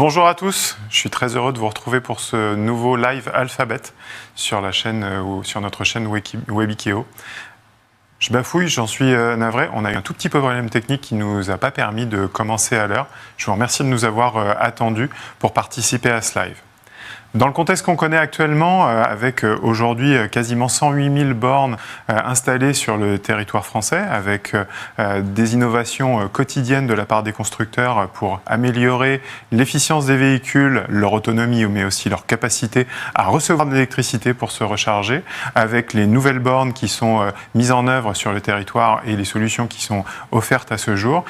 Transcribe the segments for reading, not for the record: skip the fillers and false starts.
Bonjour à tous, je suis très heureux de vous retrouver pour ce nouveau live Alphabet sur la chaîne ou sur notre chaîne Webikeo. Je bafouille, j'en suis navré. On a eu un tout petit problème technique qui ne nous a pas permis de commencer à l'heure. Je vous remercie de nous avoir attendus pour participer à ce live. Dans le contexte qu'on connaît actuellement, avec aujourd'hui quasiment 108 000 bornes installées sur le territoire français, avec des innovations quotidiennes de la part des constructeurs pour améliorer l'efficience des véhicules, leur autonomie, mais aussi leur capacité à recevoir de l'électricité pour se recharger, avec les nouvelles bornes qui sont mises en œuvre sur le territoire et les solutions qui sont offertes à ce jour.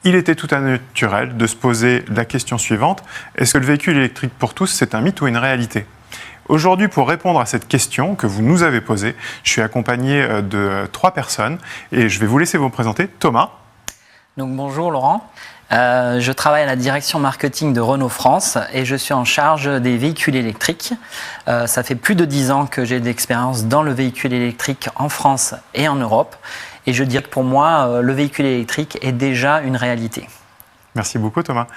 Il était tout à naturel de se poser la question suivante, est-ce que le véhicule électrique pour tous, c'est un mythe ou une réalité ? Aujourd'hui, pour répondre à cette question que vous nous avez posée, je suis accompagné de 3 personnes et je vais vous laisser vous présenter. Thomas. Donc bonjour Laurent, je travaille à la direction marketing de Renault France et je suis en charge des véhicules électriques. Ça fait plus de 10 ans que j'ai d'expérience dans le véhicule électrique en France et en Europe. Et je dirais que pour moi, le véhicule électrique est déjà une réalité. Merci beaucoup Thomas.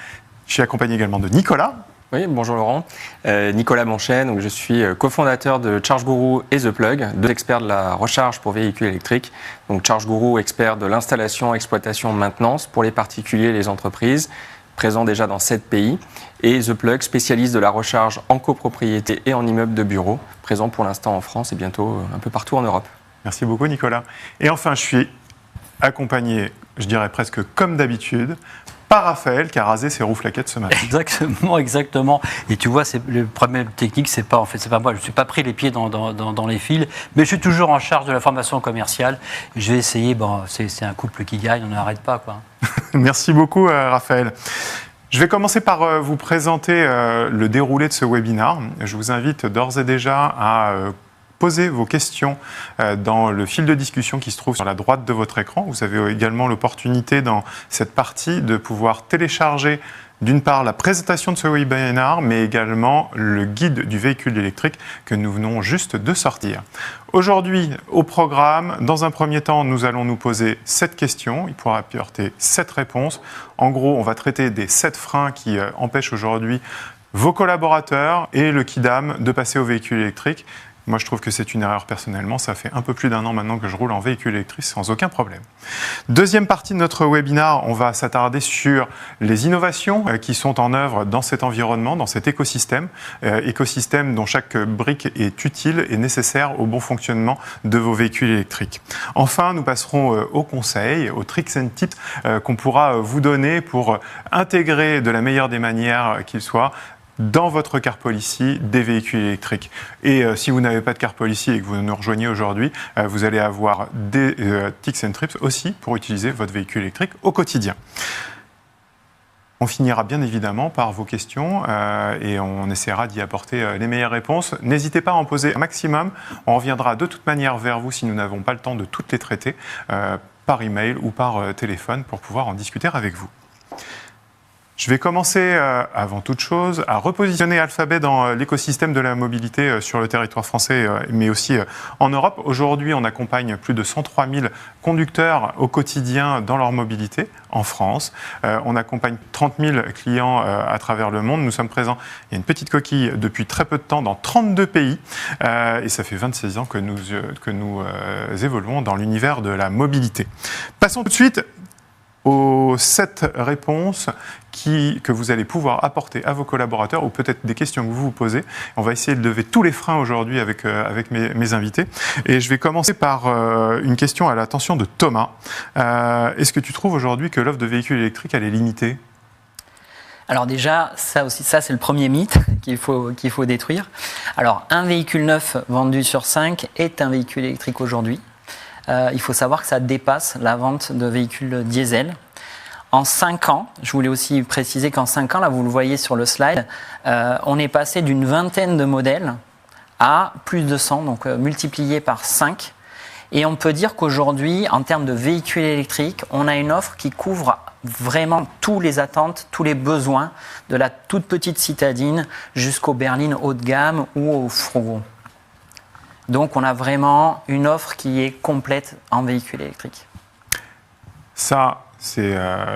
Je suis accompagné également de Nicolas. Oui, bonjour Laurent. Nicolas Manchet, donc je suis cofondateur de ChargeGuru et The Plug, 2 experts de la recharge pour véhicules électriques. Donc ChargeGuru, expert de l'installation, exploitation, maintenance pour les particuliers et les entreprises, présent déjà dans 7 pays. Et The Plug, spécialiste de la recharge en copropriété et en immeuble de bureau, présent pour l'instant en France et bientôt un peu partout en Europe. Merci beaucoup Nicolas. Et enfin, je suis accompagné, je dirais presque comme d'habitude, par Raphaël qui a rasé ses roues flaquettes ce matin. Exactement. Et tu vois, le problème technique, c'est pas moi. Je ne suis pas pris les pieds dans les fils, mais je suis toujours en charge de la formation commerciale. Je vais essayer, c'est un couple qui gagne, on n'arrête pas, quoi. Merci beaucoup Raphaël. Je vais commencer par vous présenter le déroulé de ce webinaire. Je vous invite d'ores et déjà à posez vos questions dans le fil de discussion qui se trouve sur la droite de votre écran. Vous avez également l'opportunité dans cette partie de pouvoir télécharger d'une part la présentation de ce webinaire, mais également le guide du véhicule électrique que nous venons juste de sortir. Aujourd'hui, au programme, dans un premier temps, nous allons nous poser 7 questions. Il pourra apporter 7 réponses. En gros, on va traiter des 7 freins qui empêchent aujourd'hui vos collaborateurs et le Kidam de passer au véhicule électrique. Moi, je trouve que c'est une erreur personnellement. Ça fait un peu plus d'1 an maintenant que je roule en véhicule électrique sans aucun problème. Deuxième partie de notre webinaire, on va s'attarder sur les innovations qui sont en œuvre dans cet environnement, dans cet écosystème dont chaque brique est utile et nécessaire au bon fonctionnement de vos véhicules électriques. Enfin, nous passerons aux conseils, aux tricks and tips qu'on pourra vous donner pour intégrer de la meilleure des manières qu'il soit dans votre car policy des véhicules électriques. Et si vous n'avez pas de car policy et que vous nous rejoignez aujourd'hui, vous allez avoir des tips and trips aussi pour utiliser votre véhicule électrique au quotidien. On finira bien évidemment par vos questions et on essaiera d'y apporter les meilleures réponses. N'hésitez pas à en poser un maximum. On reviendra de toute manière vers vous si nous n'avons pas le temps de toutes les traiter par email ou par téléphone pour pouvoir en discuter avec vous. Je vais commencer, avant toute chose, à repositionner Alphabet dans l'écosystème de la mobilité sur le territoire français, mais aussi en Europe. Aujourd'hui, on accompagne plus de 103 000 conducteurs au quotidien dans leur mobilité en France. On accompagne 30 000 clients à travers le monde. Nous sommes présents, il y a une petite coquille, depuis très peu de temps dans 32 pays. Et ça fait 26 ans que nous évoluons dans l'univers de la mobilité. Passons tout de suite aux 7 réponses que vous allez pouvoir apporter à vos collaborateurs ou peut-être des questions que vous vous posez. On va essayer de lever tous les freins aujourd'hui avec mes invités. Et je vais commencer par une question à l'attention de Thomas. Est-ce que tu trouves aujourd'hui que l'offre de véhicules électriques elle est limitée ? Alors déjà, ça c'est le premier mythe qu'il faut détruire. Alors un véhicule neuf vendu sur 5 est un véhicule électrique aujourd'hui. Il faut savoir que ça dépasse la vente de véhicules diesel. En 5 ans, je voulais aussi préciser qu'en 5 ans, là vous le voyez sur le slide, on est passé d'une vingtaine de modèles à plus de 100, donc multiplié par 5. Et on peut dire qu'aujourd'hui, en termes de véhicules électriques, on a une offre qui couvre vraiment toutes les attentes, tous les besoins, de la toute petite citadine jusqu'aux berlines haut de gamme ou aux fourgons. Donc on a vraiment une offre qui est complète en véhicule électrique. Ça, c'est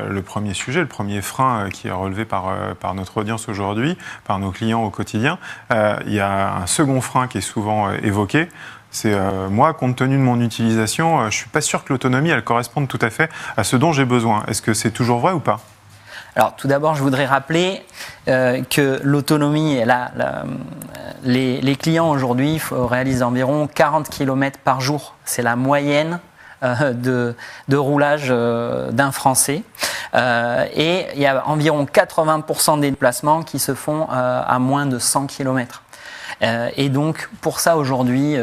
le premier sujet, le premier frein qui est relevé par notre audience aujourd'hui, par nos clients au quotidien. Il y a un second frein qui est souvent évoqué. C'est moi, compte tenu de mon utilisation, je ne suis pas sûr que l'autonomie, elle corresponde tout à fait à ce dont j'ai besoin. Est-ce que c'est toujours vrai ou pas ? Alors, tout d'abord, je voudrais rappeler que l'autonomie, les clients aujourd'hui réalisent environ 40 km par jour. C'est la moyenne de roulage d'un Français. Et il y a environ 80% des déplacements qui se font à moins de 100 km. Et donc, pour ça, aujourd'hui,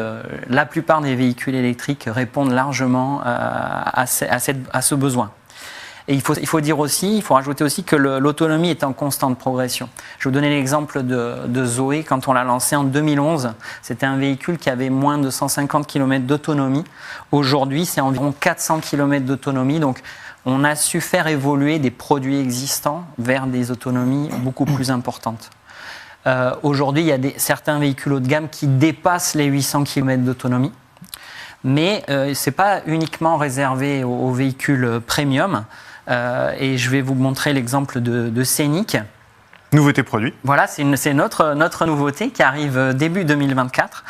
la plupart des véhicules électriques répondent largement à ce besoin. Et il faut dire aussi, il faut rajouter aussi que l'autonomie est en constante progression. Je vais vous donner l'exemple de Zoé. Quand on l'a lancé en 2011, c'était un véhicule qui avait moins de 150 km d'autonomie. Aujourd'hui, c'est environ 400 km d'autonomie. Donc, on a su faire évoluer des produits existants vers des autonomies beaucoup plus importantes. Aujourd'hui, il y a certains véhicules haut de gamme qui dépassent les 800 km d'autonomie. Mais ce n'est pas uniquement réservé aux véhicules premium. Et je vais vous montrer l'exemple de Scénic. Nouveauté produit. Voilà, c'est notre nouveauté qui arrive début 2024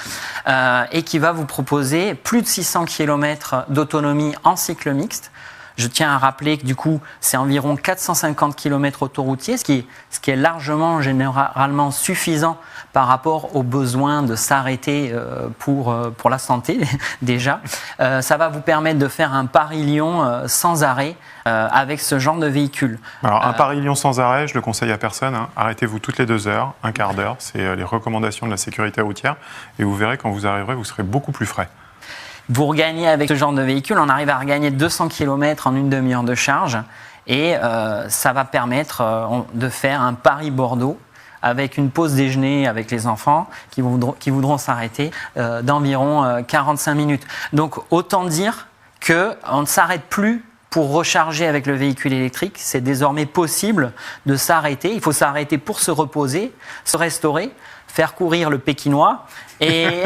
et qui va vous proposer plus de 600 km d'autonomie en cycle mixte. Je tiens à rappeler que du coup, c'est environ 450 km autoroutiers, ce qui est largement, généralement suffisant par rapport aux besoins de s'arrêter pour la santé déjà. Ça va vous permettre de faire un Paris-Lyon sans arrêt avec ce genre de véhicule. Alors, un Paris-Lyon sans arrêt, je le conseille à personne. Hein. Arrêtez-vous toutes les 2 heures, un quart d'heure. C'est les recommandations de la sécurité routière. Et vous verrez, quand vous arriverez, vous serez beaucoup plus frais. Vous regagnez avec ce genre de véhicule, on arrive à regagner 200 km en une demi-heure de charge et ça va permettre de faire un Paris-Bordeaux avec une pause déjeuner avec les enfants qui voudront s'arrêter d'environ 45 minutes. Donc autant dire qu'on ne s'arrête plus pour recharger avec le véhicule électrique. C'est désormais possible de s'arrêter. Il faut s'arrêter pour se reposer, se restaurer, faire courir le Pékinois et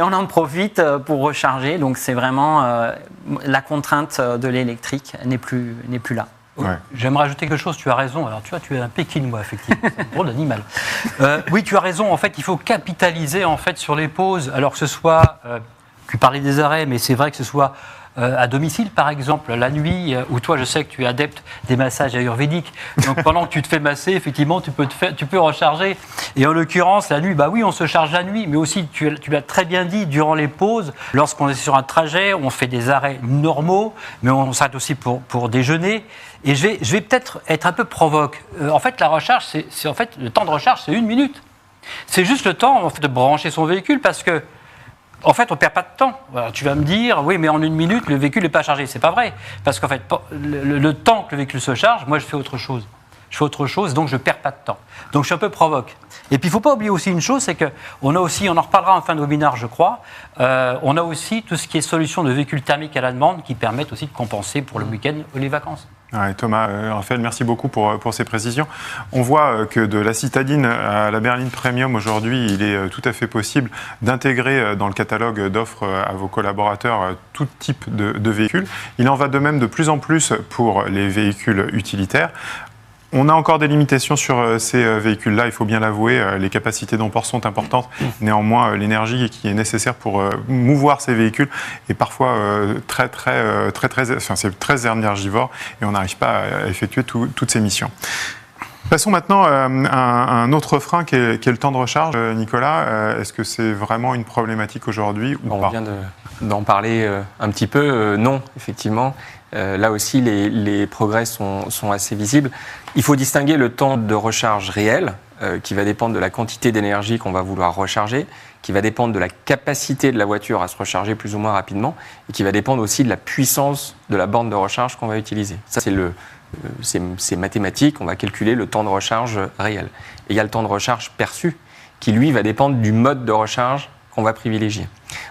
on en profite pour recharger. Donc c'est vraiment la contrainte de l'électrique n'est plus là. Ouais. J'aimerais ajouter quelque chose, tu as raison. Alors tu vois, tu es un Pékinois, effectivement, c'est un drôle d'animal. Oui, tu as raison, en fait, il faut capitaliser en fait, sur les pauses. Alors que ce soit, tu parlais des arrêts, mais c'est vrai que ce soit à domicile, par exemple, la nuit, où toi, je sais que tu es adepte des massages ayurvédiques. Donc, pendant que tu te fais masser, effectivement, tu peux recharger. Et en l'occurrence, la nuit, bah oui, on se charge la nuit, mais aussi, tu l'as très bien dit, durant les pauses, lorsqu'on est sur un trajet, on fait des arrêts normaux, mais on s'arrête aussi pour déjeuner. Et je vais peut-être être un peu provoque. En fait, la recharge, c'est en fait, le temps de recharge, c'est 1 minute. C'est juste le temps en fait, de brancher son véhicule parce que en fait, on ne perd pas de temps. Alors, tu vas me dire, oui, mais en 1 minute, le véhicule n'est pas chargé. Ce n'est pas vrai. Parce qu'en fait, le temps que le véhicule se charge, moi, je fais autre chose. Donc je ne perds pas de temps. Donc je suis un peu provoque. Et puis, il ne faut pas oublier aussi une chose, c'est qu'on a aussi, on en reparlera en fin de webinaire, je crois, on a aussi tout ce qui est solution de véhicules thermiques à la demande qui permettent aussi de compenser pour le week-end ou les vacances. Ouais, Thomas, Raphaël, merci beaucoup pour ces précisions. On voit que de la citadine à la berline premium aujourd'hui, il est tout à fait possible d'intégrer dans le catalogue d'offres à vos collaborateurs tout type de véhicules. Il en va de même de plus en plus pour les véhicules utilitaires. On a encore des limitations sur ces véhicules-là, il faut bien l'avouer. Les capacités d'emport sont importantes. Néanmoins, l'énergie qui est nécessaire pour mouvoir ces véhicules est parfois c'est très énergivore et on n'arrive pas à effectuer toutes ces missions. Passons maintenant à un autre frein qui est le temps de recharge. Nicolas, est-ce que c'est vraiment une problématique aujourd'hui ou pas ? On vient d'en parler un petit peu. Non, effectivement. Là aussi, les progrès sont assez visibles. Il faut distinguer le temps de recharge réel, qui va dépendre de la quantité d'énergie qu'on va vouloir recharger, qui va dépendre de la capacité de la voiture à se recharger plus ou moins rapidement, et qui va dépendre aussi de la puissance de la borne de recharge qu'on va utiliser. Ça, c'est mathématique, on va calculer le temps de recharge réel. Et il y a le temps de recharge perçu, qui lui va dépendre du mode de recharge qu'on va privilégier.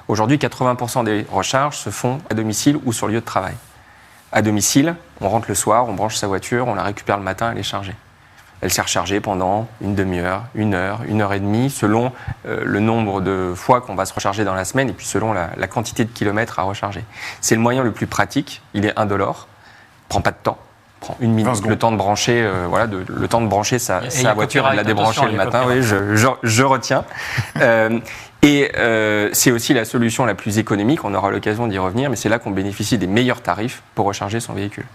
Aujourd'hui, 80% des recharges se font à domicile ou sur lieu de travail. À domicile, on rentre le soir, on branche sa voiture, on la récupère le matin, elle est chargée. Elle s'est rechargée pendant une demi-heure, 1 heure, 1 heure et demie, selon le nombre de fois qu'on va se recharger dans la semaine et puis selon la quantité de kilomètres à recharger. C'est le moyen le plus pratique, il est indolore. prend pas de temps. Prend 1 minute, le temps de brancher, le temps de brancher sa voiture et de la débrancher le matin. Oui, je retiens. C'est aussi la solution la plus économique. On aura l'occasion d'y revenir, mais c'est là qu'on bénéficie des meilleurs tarifs pour recharger son véhicule.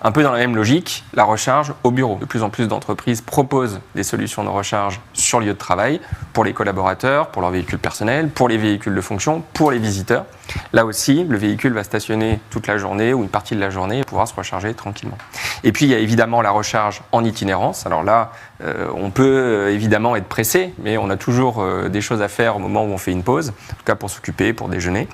Un peu dans la même logique, la recharge au bureau. De plus en plus d'entreprises proposent des solutions de recharge sur lieu de travail pour les collaborateurs, pour leurs véhicules personnels, pour les véhicules de fonction, pour les visiteurs. Là aussi, le véhicule va stationner toute la journée ou une partie de la journée et pouvoir se recharger tranquillement. Et puis, il y a évidemment la recharge en itinérance. Alors là, on peut évidemment être pressé, mais on a toujours des choses à faire au moment où on fait une pause, en tout cas pour s'occuper, pour déjeuner.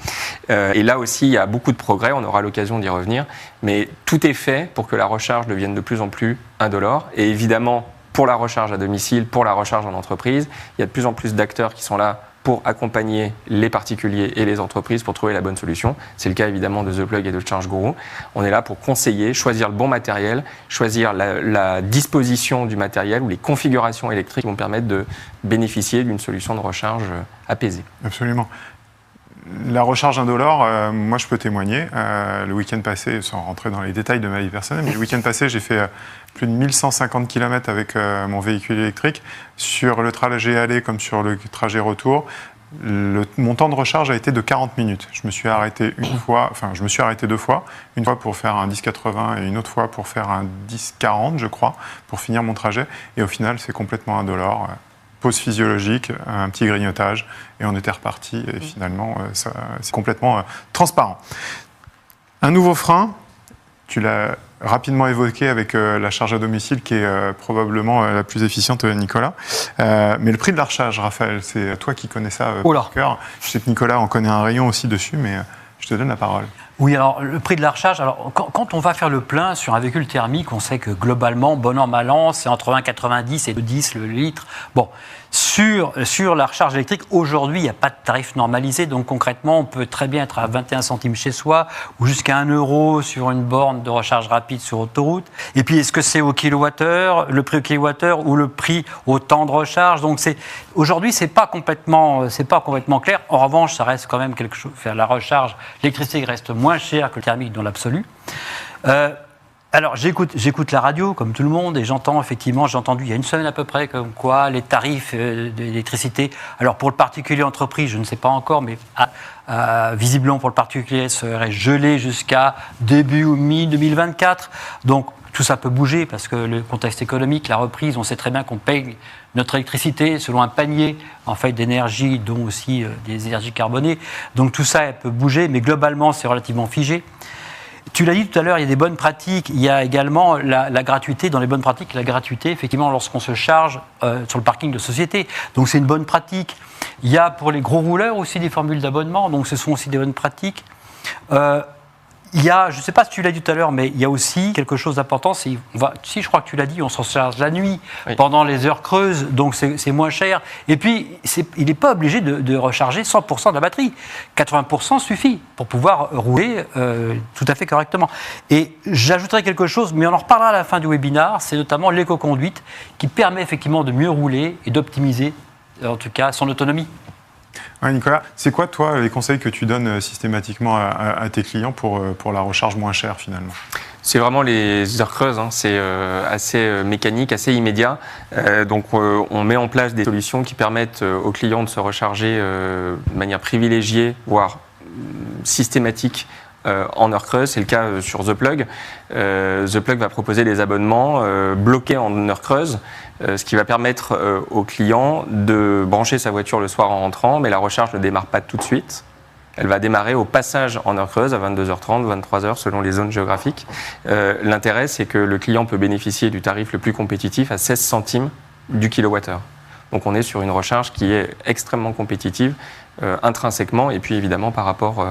Et là aussi, il y a beaucoup de progrès, on aura l'occasion d'y revenir, mais tout est fait pour que la recharge devienne de plus en plus indolore. Et évidemment, pour la recharge à domicile, pour la recharge en entreprise, il y a de plus en plus d'acteurs qui sont là pour accompagner les particuliers et les entreprises pour trouver la bonne solution. C'est le cas évidemment de The Plug et de ChargeGuru. On est là pour conseiller, choisir le bon matériel, choisir la disposition du matériel ou les configurations électriques qui vont permettre de bénéficier d'une solution de recharge apaisée. Absolument. La recharge indolore, moi je peux témoigner. Le week-end passé, sans rentrer dans les détails de ma vie personnelle, mais le week-end passé, j'ai fait plus de 1150 km avec mon véhicule électrique. Sur le trajet aller comme sur le trajet retour, mon temps de recharge a été de 40 minutes. Je me suis arrêté deux fois. Une fois pour faire un 10,80 et une autre fois pour faire un 10,40, je crois, pour finir mon trajet. Et au final, c'est complètement indolore. Pause physiologique, un petit grignotage, et on était reparti. Et finalement, c'est complètement transparent. Un nouveau frein, tu l'as rapidement évoqué avec la charge à domicile, qui est probablement la plus efficiente, Nicolas. Mais le prix de la recharge, Raphaël, c'est toi qui connais ça par cœur. Je sais que Nicolas en connaît un rayon aussi dessus, mais je te donne la parole. Oui, alors le prix de la recharge, alors quand on va faire le plein sur un véhicule thermique, on sait que globalement, bon an, mal an, c'est entre 1,90 et 2,10 le litre. Bon, sur la recharge électrique, aujourd'hui, il n'y a pas de tarif normalisé, donc concrètement, on peut très bien être à 21 centimes chez soi ou jusqu'à 1 € sur une borne de recharge rapide sur autoroute. Et puis, est-ce que c'est au kilowattheure, le prix au kilowattheure ou le prix au temps de recharge? Donc, aujourd'hui, c'est pas complètement clair. En revanche, ça reste quand même quelque chose. Faire la recharge, l'électricité reste moins chère que le thermique dans l'absolu. Alors, j'écoute la radio, comme tout le monde, et j'ai entendu il y a une semaine à peu près, comme quoi les tarifs d'électricité, alors pour le particulier entreprise, je ne sais pas encore, mais visiblement pour le particulier, seraient gelés jusqu'à début ou mi-2024. Donc, tout ça peut bouger parce que le contexte économique, la reprise, on sait très bien qu'on paye notre électricité selon un panier en fait d'énergie, dont aussi des énergies carbonées. Donc tout ça peut bouger, mais globalement, c'est relativement figé. Tu l'as dit tout à l'heure, il y a des bonnes pratiques. Il y a également la gratuité. Dans les bonnes pratiques, la gratuité, effectivement, lorsqu'on se charge sur le parking de société. Donc, c'est une bonne pratique. Il y a pour les gros rouleurs aussi des formules d'abonnement. Donc, ce sont aussi des bonnes pratiques. Il y a, je ne sais pas si tu l'as dit tout à l'heure, mais il y a aussi quelque chose d'important. Si je crois que tu l'as dit, on s'en charge la nuit, oui, pendant les heures creuses, donc c'est moins cher. Et puis, il n'est pas obligé de recharger 100% de la batterie. 80% suffit pour pouvoir rouler tout à fait correctement. Et j'ajouterai quelque chose, mais on en reparlera à la fin du webinaire, c'est notamment l'éco-conduite qui permet effectivement de mieux rouler et d'optimiser, en tout cas, son autonomie. Ouais, Nicolas, c'est quoi, toi, les conseils que tu donnes systématiquement à tes clients pour la recharge moins chère, finalement? C'est vraiment les heures creuses, hein. C'est assez mécanique, assez immédiat. Donc, on met en place des solutions qui permettent aux clients de se recharger de manière privilégiée, voire systématique, en heure creuse. C'est le cas sur The Plug. The Plug va proposer des abonnements bloqués en heure creuse, ce qui va permettre aux clients de brancher sa voiture le soir en rentrant, mais la recharge ne démarre pas tout de suite. Elle va démarrer au passage en heure creuse à 22h30, 23h selon les zones géographiques. L'intérêt, c'est que le client peut bénéficier du tarif le plus compétitif à 16 centimes du kilowattheure. Donc on est sur une recharge qui est extrêmement compétitive intrinsèquement et puis évidemment par rapport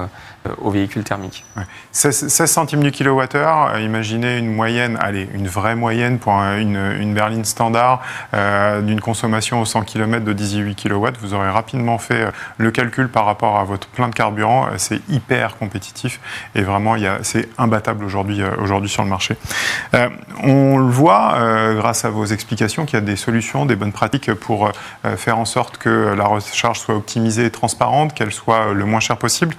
aux véhicules thermiques. Ouais. 16 centimes du kilowattheure, imaginez une moyenne, une vraie moyenne pour une berline standard d'une consommation au 100 km de 18 kW. Vous aurez rapidement fait le calcul par rapport à votre plein de carburant. C'est hyper compétitif et vraiment c'est imbattable aujourd'hui sur le marché. On le voit grâce à vos explications qu'il y a des solutions, des bonnes pratiques pour pour faire en sorte que la recharge soit optimisée et transparente, qu'elle soit le moins chère possible.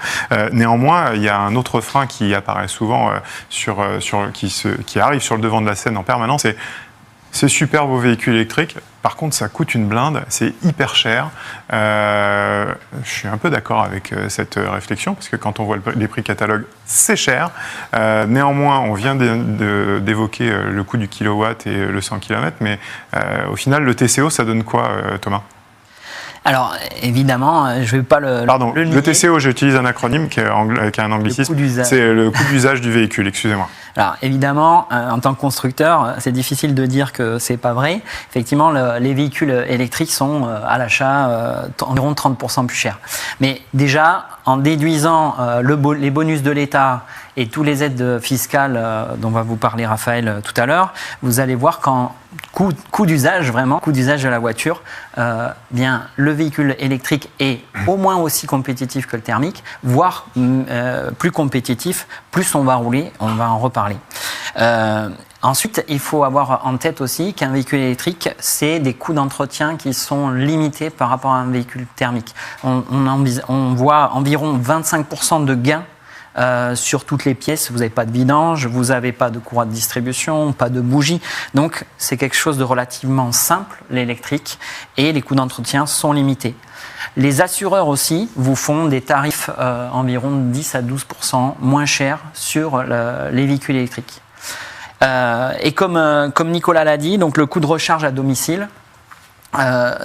Néanmoins, il y a un autre frein qui apparaît souvent, qui arrive sur le devant de la scène en permanence, c'est super vos véhicules électriques, par contre ça coûte une blinde, c'est hyper cher. Je suis un peu d'accord avec cette réflexion, parce que quand on voit les prix catalogue, c'est cher. Néanmoins, on vient d'évoquer le coût du kilowatt et le 100 km, mais au final, le TCO, ça donne quoi, Thomas ? Alors, évidemment, je ne vais pas le Pardon, nier. le TCO, j'utilise un acronyme qui est un anglicisme, c'est le coût d'usage du véhicule, excusez-moi. Alors, évidemment, en tant que constructeur, c'est difficile de dire que c'est pas vrai. Effectivement, les véhicules électriques sont à l'achat environ 30% plus chers. Mais déjà, en déduisant les bonus de l'État et tous les aides fiscales dont va vous parler Raphaël tout à l'heure, vous allez voir qu'en coût d'usage, vraiment, coût d'usage de la voiture, bien, le véhicule électrique est au moins aussi compétitif que le thermique, voire plus compétitif, plus on va rouler, on va en reparler. Ensuite, il faut avoir en tête aussi qu'un véhicule électrique, c'est des coûts d'entretien qui sont limités par rapport à un véhicule thermique. On voit environ 25% de gains sur toutes les pièces. Vous n'avez pas de vidange, vous n'avez pas de courroie de distribution, pas de bougie. Donc, c'est quelque chose de relativement simple, l'électrique, et les coûts d'entretien sont limités. Les assureurs aussi vous font des tarifs environ 10 à 12% moins chers sur les véhicules électriques. Et comme Nicolas l'a dit, donc le coût de recharge à domicile,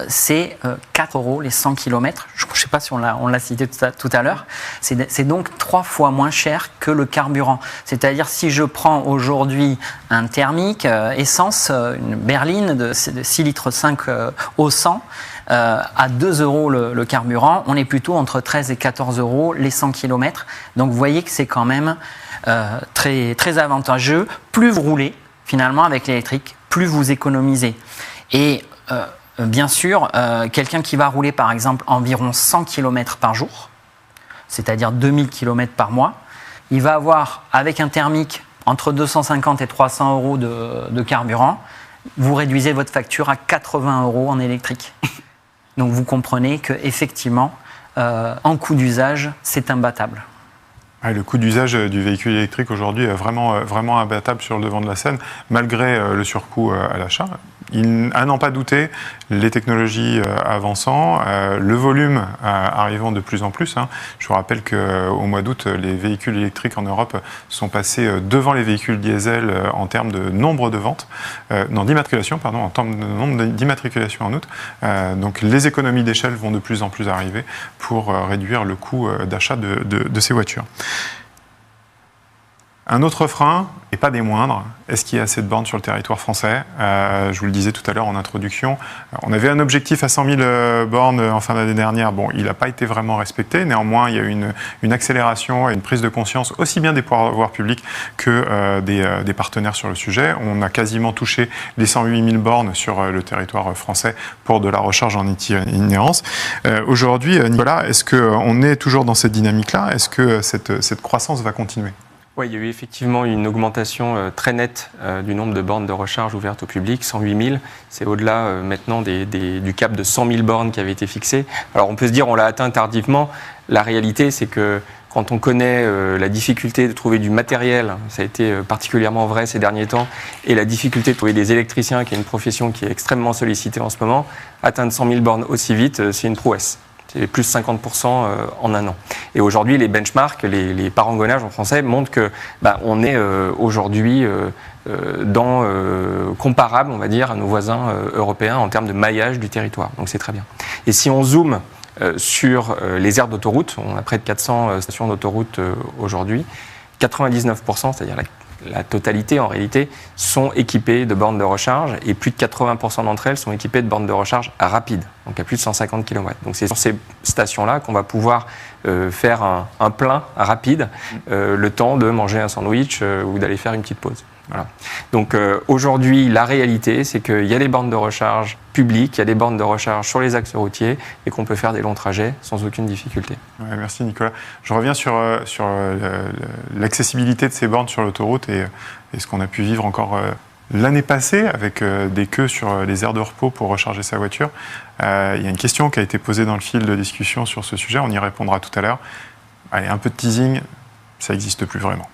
c'est 4 € les 100 km. Je ne sais pas si on l'a cité tout à l'heure. C'est donc 3 fois moins cher que le carburant. C'est-à-dire si je prends aujourd'hui un thermique essence, une berline de 6,5 litres au 100, à 2 € le carburant, on est plutôt entre 13 et 14 € les 100 km. Donc vous voyez que c'est quand même très, très avantageux. Plus vous roulez finalement avec l'électrique, plus vous économisez. Et bien sûr, quelqu'un qui va rouler par exemple environ 100 km par jour, c'est-à-dire 2000 km par mois, il va avoir avec un thermique entre 250 et 300 € de carburant, vous réduisez votre facture à 80 € en électrique. Donc vous comprenez qu'effectivement, en coût d'usage, c'est imbattable. Le coût d'usage du véhicule électrique aujourd'hui est vraiment imbattable sur le devant de la scène, malgré le surcoût à l'achat. À n'en pas douter, les technologies avançant, le volume arrivant de plus en plus. Je vous rappelle qu'au mois d'août, les véhicules électriques en Europe sont passés devant les véhicules diesel en termes de nombre de ventes, d'immatriculation, pardon, en termes de nombre d'immatriculations en août. Donc les économies d'échelle vont de plus en plus arriver pour réduire le coût d'achat de ces voitures. Un autre frein, et pas des moindres, est-ce qu'il y a assez de bornes sur le territoire français ? Je vous le disais tout à l'heure en introduction, on avait un objectif à 100 000 bornes en fin d'année dernière. Bon, il n'a pas été vraiment respecté. Néanmoins, il y a eu une accélération et une prise de conscience aussi bien des pouvoirs publics que des partenaires sur le sujet. On a quasiment touché les 108 000 bornes sur le territoire français pour de la recharge en itinérance. Aujourd'hui, Nicolas, est-ce qu'on est toujours dans cette dynamique-là ? Est-ce que cette croissance va continuer ? Oui, il y a eu effectivement une augmentation très nette du nombre de bornes de recharge ouvertes au public, 108 000. C'est au-delà maintenant du cap de 100 000 bornes qui avait été fixé. Alors on peut se dire on l'a atteint tardivement. La réalité, c'est que quand on connaît la difficulté de trouver du matériel, ça a été particulièrement vrai ces derniers temps, et la difficulté de trouver des électriciens, qui est une profession qui est extrêmement sollicitée en ce moment, atteindre 100 000 bornes aussi vite, c'est une prouesse. C'est plus 50% en un an. Et aujourd'hui, les benchmarks, les parangonnages en français montrent que on est aujourd'hui comparable, on va dire, à nos voisins européens en termes de maillage du territoire. Donc c'est très bien. Et si on zoome sur les aires d'autoroute, on a près de 400 stations d'autoroute aujourd'hui, 99%, c'est-à-dire la totalité en réalité, sont équipées de bornes de recharge et plus de 80% d'entre elles sont équipées de bornes de recharge rapides, donc à plus de 150 km. Donc c'est sur ces stations-là qu'on va pouvoir faire un plein rapide, le temps de manger un sandwich ou d'aller faire une petite pause. Voilà. Donc aujourd'hui, la réalité, c'est qu'il y a des bornes de recharge publiques, il y a des bornes de recharge sur les axes routiers et qu'on peut faire des longs trajets sans aucune difficulté. Ouais, merci Nicolas. Je reviens sur l'accessibilité de ces bornes sur l'autoroute et ce qu'on a pu vivre encore L'année passée, avec des queues sur les aires de repos pour recharger sa voiture, il y a une question qui a été posée dans le fil de discussion sur ce sujet, on y répondra tout à l'heure. Allez, un peu de teasing, ça n'existe plus vraiment.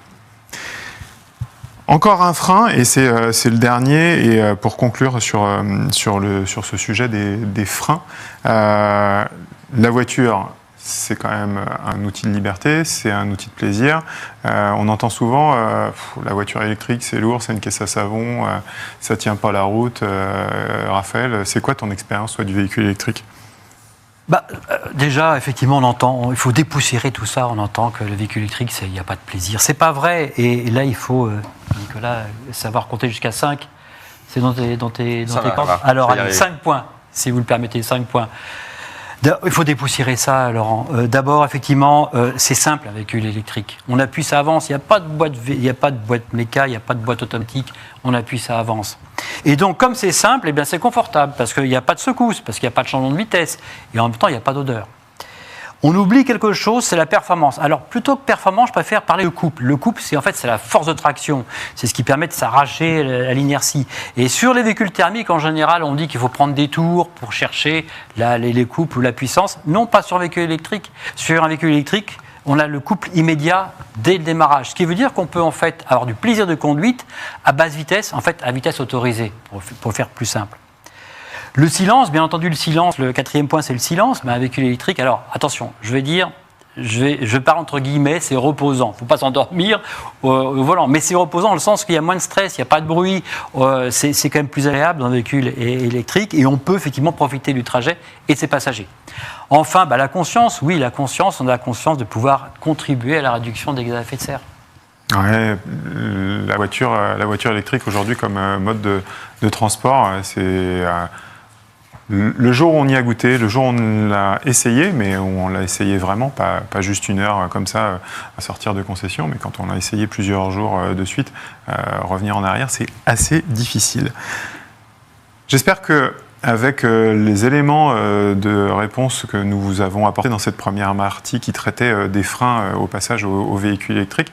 Encore un frein, et c'est le dernier, et pour conclure sur ce sujet des freins, la voiture, c'est quand même un outil de liberté, c'est un outil de plaisir. On entend souvent, la voiture électrique, c'est lourd, c'est une caisse à savon, ça ne tient pas la route. Raphaël, c'est quoi ton expérience du véhicule électrique ? Déjà, effectivement, on entend, il faut dépoussiérer tout ça. On entend que le véhicule électrique, il n'y a pas de plaisir. C'est pas vrai. Et là, il faut, Nicolas, savoir compter jusqu'à 5. C'est dans tes cordes. Alors, allez, 5 points, si vous le permettez, 5 points. Il faut dépoussiérer ça, Laurent. D'abord, effectivement, c'est simple un véhicule électrique. On appuie, ça avance. Il n'y a pas de boîte méca, il n'y a pas de boîte automatique. On appuie, ça avance. Et donc, comme c'est simple, eh bien, c'est confortable parce qu'il n'y a pas de secousse, parce qu'il n'y a pas de changement de vitesse. Et en même temps, il n'y a pas d'odeur. On oublie quelque chose, c'est la performance. Alors, plutôt que performance, je préfère parler de couple. Le couple, c'est la force de traction. C'est ce qui permet de s'arracher à l'inertie. Et sur les véhicules thermiques, en général, on dit qu'il faut prendre des tours pour chercher les couples ou la puissance. Non, pas sur un véhicule électrique. Sur un véhicule électrique, on a le couple immédiat dès le démarrage. Ce qui veut dire qu'on peut en fait avoir du plaisir de conduite à basse vitesse, en fait à vitesse autorisée, pour faire plus simple. Le silence, bien entendu, le 4e point, c'est le silence, mais un véhicule électrique, alors attention, je parle entre guillemets, c'est reposant. Il ne faut pas s'endormir au volant, mais c'est reposant dans le sens qu'il y a moins de stress, il n'y a pas de bruit, c'est quand même plus agréable dans un véhicule électrique et on peut effectivement profiter du trajet et de ses passagers. Enfin, la conscience, oui, on a la conscience de pouvoir contribuer à la réduction des gaz à effet de serre. Ouais, la voiture électrique aujourd'hui comme mode de transport, c'est... Le jour où on y a goûté, le jour où on l'a essayé, mais où on l'a essayé vraiment, pas juste une heure comme ça à sortir de concession, mais quand on l'a essayé plusieurs jours de suite, revenir en arrière, c'est assez difficile. J'espère qu'avec les éléments de réponse que nous vous avons apportés dans cette première partie qui traitait des freins au passage aux véhicules électriques,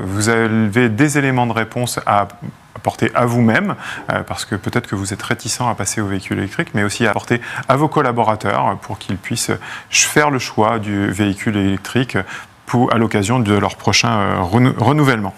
vous avez des éléments de réponse à apporter à vous-même, parce que peut-être que vous êtes réticent à passer au véhicule électrique, mais aussi à apporter à vos collaborateurs pour qu'ils puissent faire le choix du véhicule électrique à l'occasion de leur prochain renouvellement.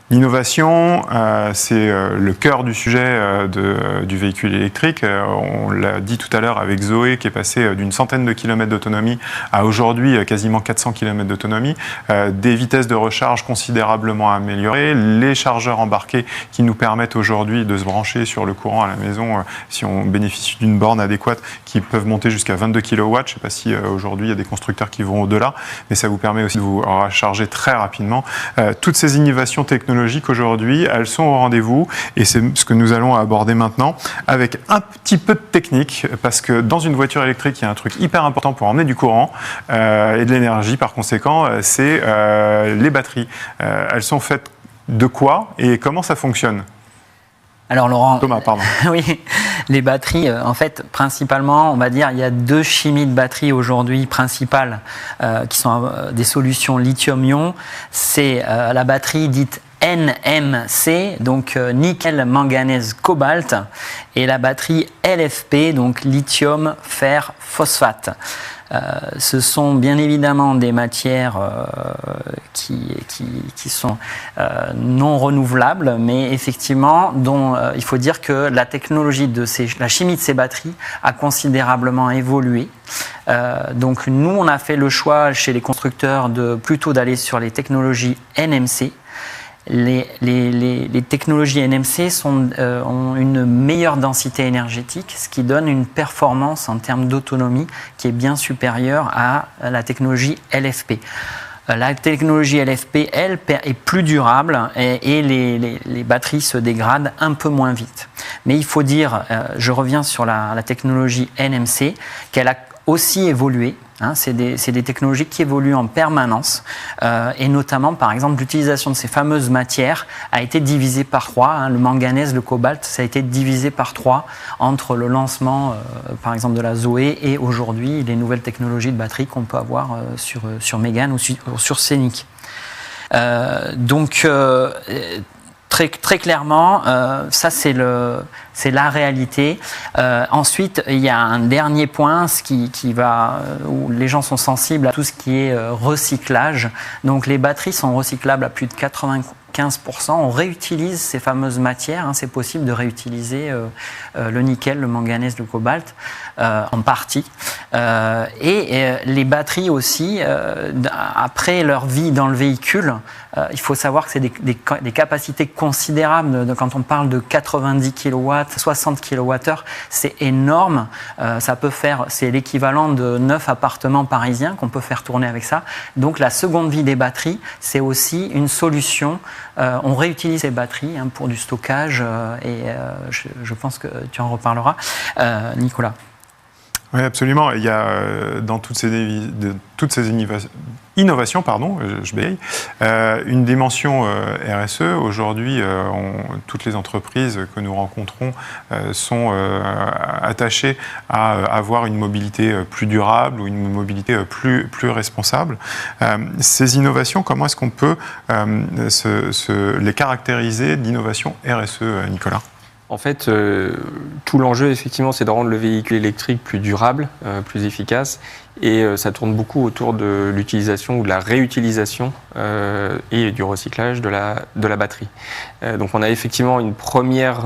L'innovation, c'est le cœur du sujet du véhicule électrique. On l'a dit tout à l'heure avec Zoé, qui est passée d'une centaine de kilomètres d'autonomie à aujourd'hui quasiment 400 kilomètres d'autonomie. Des vitesses de recharge considérablement améliorées. Les chargeurs embarqués qui nous permettent aujourd'hui de se brancher sur le courant à la maison si on bénéficie d'une borne adéquate qui peuvent monter jusqu'à 22 kW. Je ne sais pas si aujourd'hui il y a des constructeurs qui vont au-delà, mais ça vous permet aussi de vous recharger très rapidement. Toutes ces innovations technologiques aujourd'hui, elles sont au rendez-vous et c'est ce que nous allons aborder maintenant avec un petit peu de technique parce que dans une voiture électrique, il y a un truc hyper important pour emmener du courant et de l'énergie par conséquent, c'est les batteries. Elles sont faites de quoi et comment ça fonctionne ? Alors Laurent, Thomas, pardon. Oui, les batteries, en fait, principalement, on va dire, il y a 2 chimies de batteries aujourd'hui principales qui sont des solutions lithium-ion. C'est la batterie dite NMC, donc nickel, manganèse, cobalt, et la batterie LFP, donc lithium, fer, phosphate. Ce sont bien évidemment des matières qui sont non renouvelables, mais effectivement, dont il faut dire que la technologie la chimie de ces batteries a considérablement évolué. Donc nous, on a fait le choix chez les constructeurs plutôt d'aller sur les technologies NMC. Les technologies NMC ont une meilleure densité énergétique, ce qui donne une performance en termes d'autonomie qui est bien supérieure à la technologie LFP. La technologie LFP, elle, est plus durable et les batteries se dégradent un peu moins vite. Mais il faut dire, je reviens sur la technologie NMC, qu'elle a aussi évolué. C'est des technologies qui évoluent en permanence et notamment, par exemple, l'utilisation de ces fameuses matières a été divisée par 3. Le manganèse, le cobalt, ça a été divisé par 3 entre le lancement, par exemple, de la Zoé et aujourd'hui les nouvelles technologies de batterie qu'on peut avoir sur Mégane ou sur Scénic. Donc, Très clairement, ça c'est la réalité. Ensuite, il y a un dernier point où les gens sont sensibles à tout ce qui est recyclage. Donc les batteries sont recyclables à plus de 95%. On réutilise ces fameuses matières. C'est possible de réutiliser le nickel, le manganèse, le cobalt en partie. Et les batteries aussi, après leur vie dans le véhicule, il faut savoir que c'est des capacités considérables. Quand on parle de 90 kW, 60 kWh, c'est énorme. C'est l'équivalent de 9 appartements parisiens qu'on peut faire tourner avec ça. Donc la seconde vie des batteries, c'est aussi une solution. On réutilise ces batteries pour du stockage et je pense que tu en reparleras, Nicolas. Oui, absolument. Il y a dans toutes ces innovations, je bégaye, une dimension RSE. Aujourd'hui, toutes les entreprises que nous rencontrons sont attachées à avoir une mobilité plus durable ou une mobilité plus responsable. Ces innovations, comment est-ce qu'on peut les caractériser d'innovations RSE, Nicolas ? En fait, tout l'enjeu, effectivement, c'est de rendre le véhicule électrique plus durable, plus efficace. Et ça tourne beaucoup autour de l'utilisation ou de la réutilisation et du recyclage de la batterie. Donc on a effectivement une première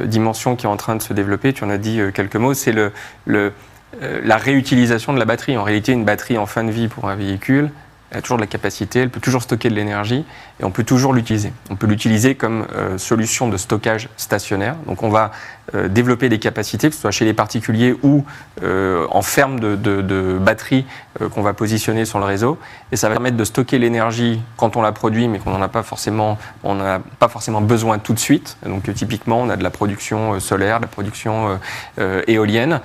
dimension qui est en train de se développer. Tu en as dit quelques mots, c'est la réutilisation de la batterie. En réalité, une batterie en fin de vie pour un véhicule, elle a toujours de la capacité, elle peut toujours stocker de l'énergie et on peut toujours l'utiliser. On peut l'utiliser comme solution de stockage stationnaire. Donc on va développer des capacités, que ce soit chez les particuliers ou en ferme de batteries qu'on va positionner sur le réseau. Et ça va permettre de stocker l'énergie quand on la produit, mais qu'on n'en a pas forcément, besoin tout de suite. Donc typiquement, on a de la production solaire, de la production éolienne,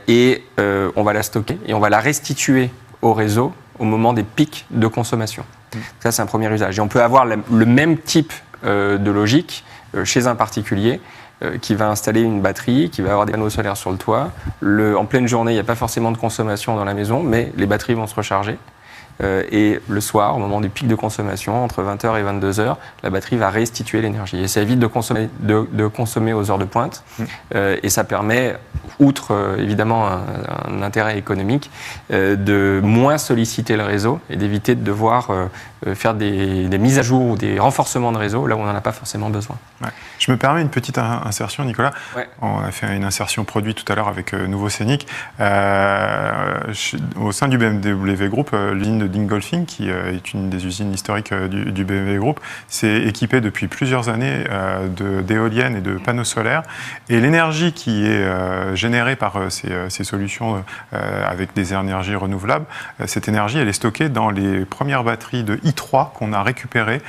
et on va la stocker et on va la restituer au réseau au moment des pics de consommation. Ça, c'est un premier usage. Et on peut avoir le même type de logique chez un particulier qui va installer une batterie, qui va avoir des panneaux solaires sur le toit. En pleine journée, il n'y a pas forcément de consommation dans la maison, mais les batteries vont se recharger. Et le soir, au moment du pic de consommation, entre 20h et 22h, la batterie va restituer l'énergie. Et ça évite de consommer aux heures de pointe. Et ça permet, outre évidemment un intérêt économique, de moins solliciter le réseau et d'éviter de devoir faire des mises à jour ou des renforcements de réseau là où on n'en a pas forcément besoin. Ouais. Je me permets une petite insertion, Nicolas. Ouais. On a fait une insertion produit tout à l'heure avec Nouveau Scénic. Au sein du BMW Group, l'usine de Dingolfing, qui est une des usines historiques du BMW Group, s'est équipée depuis plusieurs années d'éoliennes et de panneaux solaires. Et l'énergie qui est générée par ces solutions avec des énergies renouvelables, cette énergie, elle est stockée dans les premières batteries de i3 qu'on a récupérées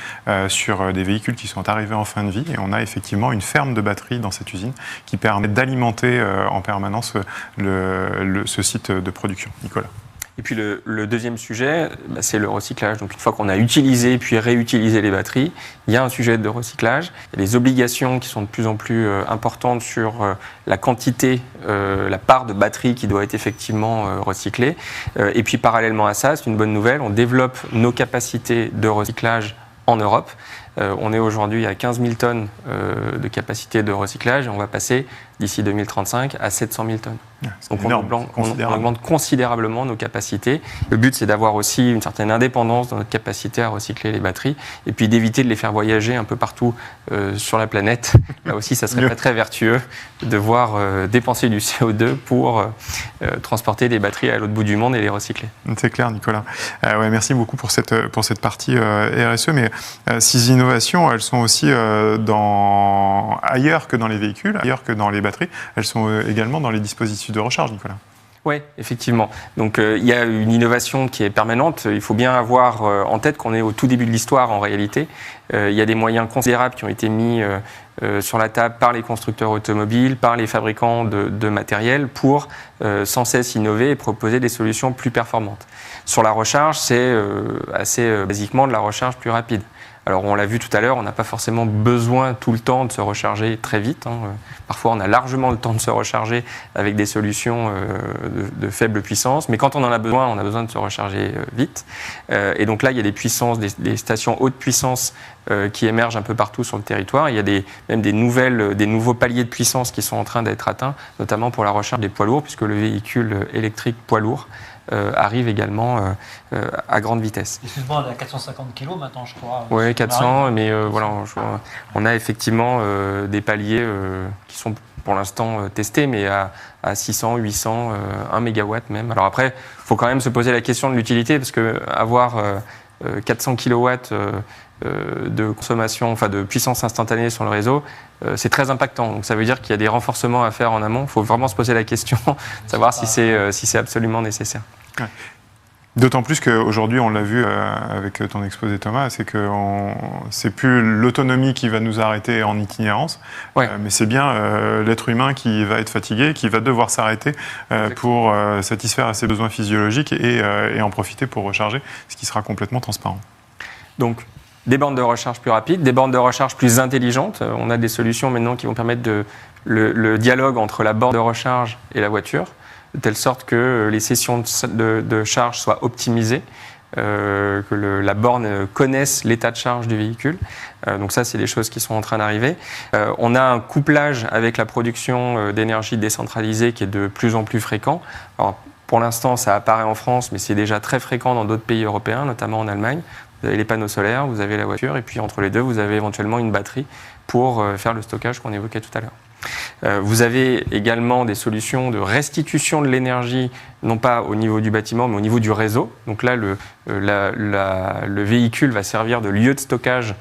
sur des véhicules qui sont arrivés en fin de vie. Et on a effectivement une ferme de batteries dans cette usine qui permet d'alimenter en permanence ce site de production. Nicolas. Et puis le deuxième sujet, c'est le recyclage. Donc une fois qu'on a utilisé puis réutilisé les batteries, il y a un sujet de recyclage. Il y a des obligations qui sont de plus en plus importantes sur la quantité, la part de batterie qui doit être effectivement recyclée. Et puis parallèlement à ça, c'est une bonne nouvelle, on développe nos capacités de recyclage en Europe. On est aujourd'hui à 15 000 tonnes de capacité de recyclage et on va passer d'ici 2035 à 700 000 tonnes. Donc on augmente considérablement nos capacités. Le but, c'est d'avoir aussi une certaine indépendance dans notre capacité à recycler les batteries et puis d'éviter de les faire voyager un peu partout sur la planète. Là aussi, ça serait pas très vertueux de devoir dépenser du CO2 pour transporter des batteries à l'autre bout du monde et les recycler. C'est clair, Nicolas. Ouais, merci beaucoup pour cette partie RSE. Mais ces innovations, elles sont aussi ailleurs que dans les véhicules, ailleurs que dans les batteries. Elles sont également dans les dispositifs de recharge, Nicolas. Oui, effectivement. Donc il y a une innovation qui est permanente. Il faut bien avoir en tête qu'on est au tout début de l'histoire en réalité. Il y a des moyens considérables qui ont été mis sur la table par les constructeurs automobiles, par les fabricants de matériel pour sans cesse innover et proposer des solutions plus performantes. Sur la recharge, c'est assez basiquement de la recharge plus rapide. Alors on l'a vu tout à l'heure, on n'a pas forcément besoin tout le temps de se recharger très vite. Parfois on a largement le temps de se recharger avec des solutions de faible puissance, mais quand on en a besoin, on a besoin de se recharger vite. Et donc là, il y a des puissances, des stations haute puissance qui émergent un peu partout sur le territoire. Il y a même des nouveaux paliers de puissance qui sont en train d'être atteints, notamment pour la recharge des poids lourds, puisque le véhicule électrique poids lourd arrive également à grande vitesse. Excuse-moi, on est à 450 kg maintenant, je crois. Oui, 400, mais voilà, on a effectivement des paliers qui sont pour l'instant testés, mais à 600, 800, 1 MW même. Alors après, il faut quand même se poser la question de l'utilité, parce qu'avoir 400 kW de consommation, enfin de puissance instantanée sur le réseau, c'est très impactant. Donc ça veut dire qu'il y a des renforcements à faire en amont. Il faut vraiment se poser la question, de savoir si c'est absolument nécessaire. Ouais. D'autant plus qu'aujourd'hui, on l'a vu avec ton exposé Thomas, c'est que c'est plus l'autonomie qui va nous arrêter en itinérance, ouais. Mais c'est bien l'être humain qui va être fatigué, qui va devoir s'arrêter pour satisfaire ses besoins physiologiques et en profiter pour recharger, ce qui sera complètement transparent. Donc, des bornes de recharge plus rapides, des bornes de recharge plus intelligentes. On a des solutions maintenant qui vont permettre le dialogue entre la borne de recharge et la voiture, de telle sorte que les sessions de charge soient optimisées, que la borne connaisse l'état de charge du véhicule. Donc ça, c'est des choses qui sont en train d'arriver. On a un couplage avec la production d'énergie décentralisée qui est de plus en plus fréquent. Alors, pour l'instant, ça apparaît en France, mais c'est déjà très fréquent dans d'autres pays européens, notamment en Allemagne. Vous avez les panneaux solaires, vous avez la voiture, et puis entre les deux, vous avez éventuellement une batterie pour faire le stockage qu'on évoquait tout à l'heure. Vous avez également des solutions de restitution de l'énergie, non pas au niveau du bâtiment, mais au niveau du réseau. Donc là, le véhicule va servir de lieu de stockage,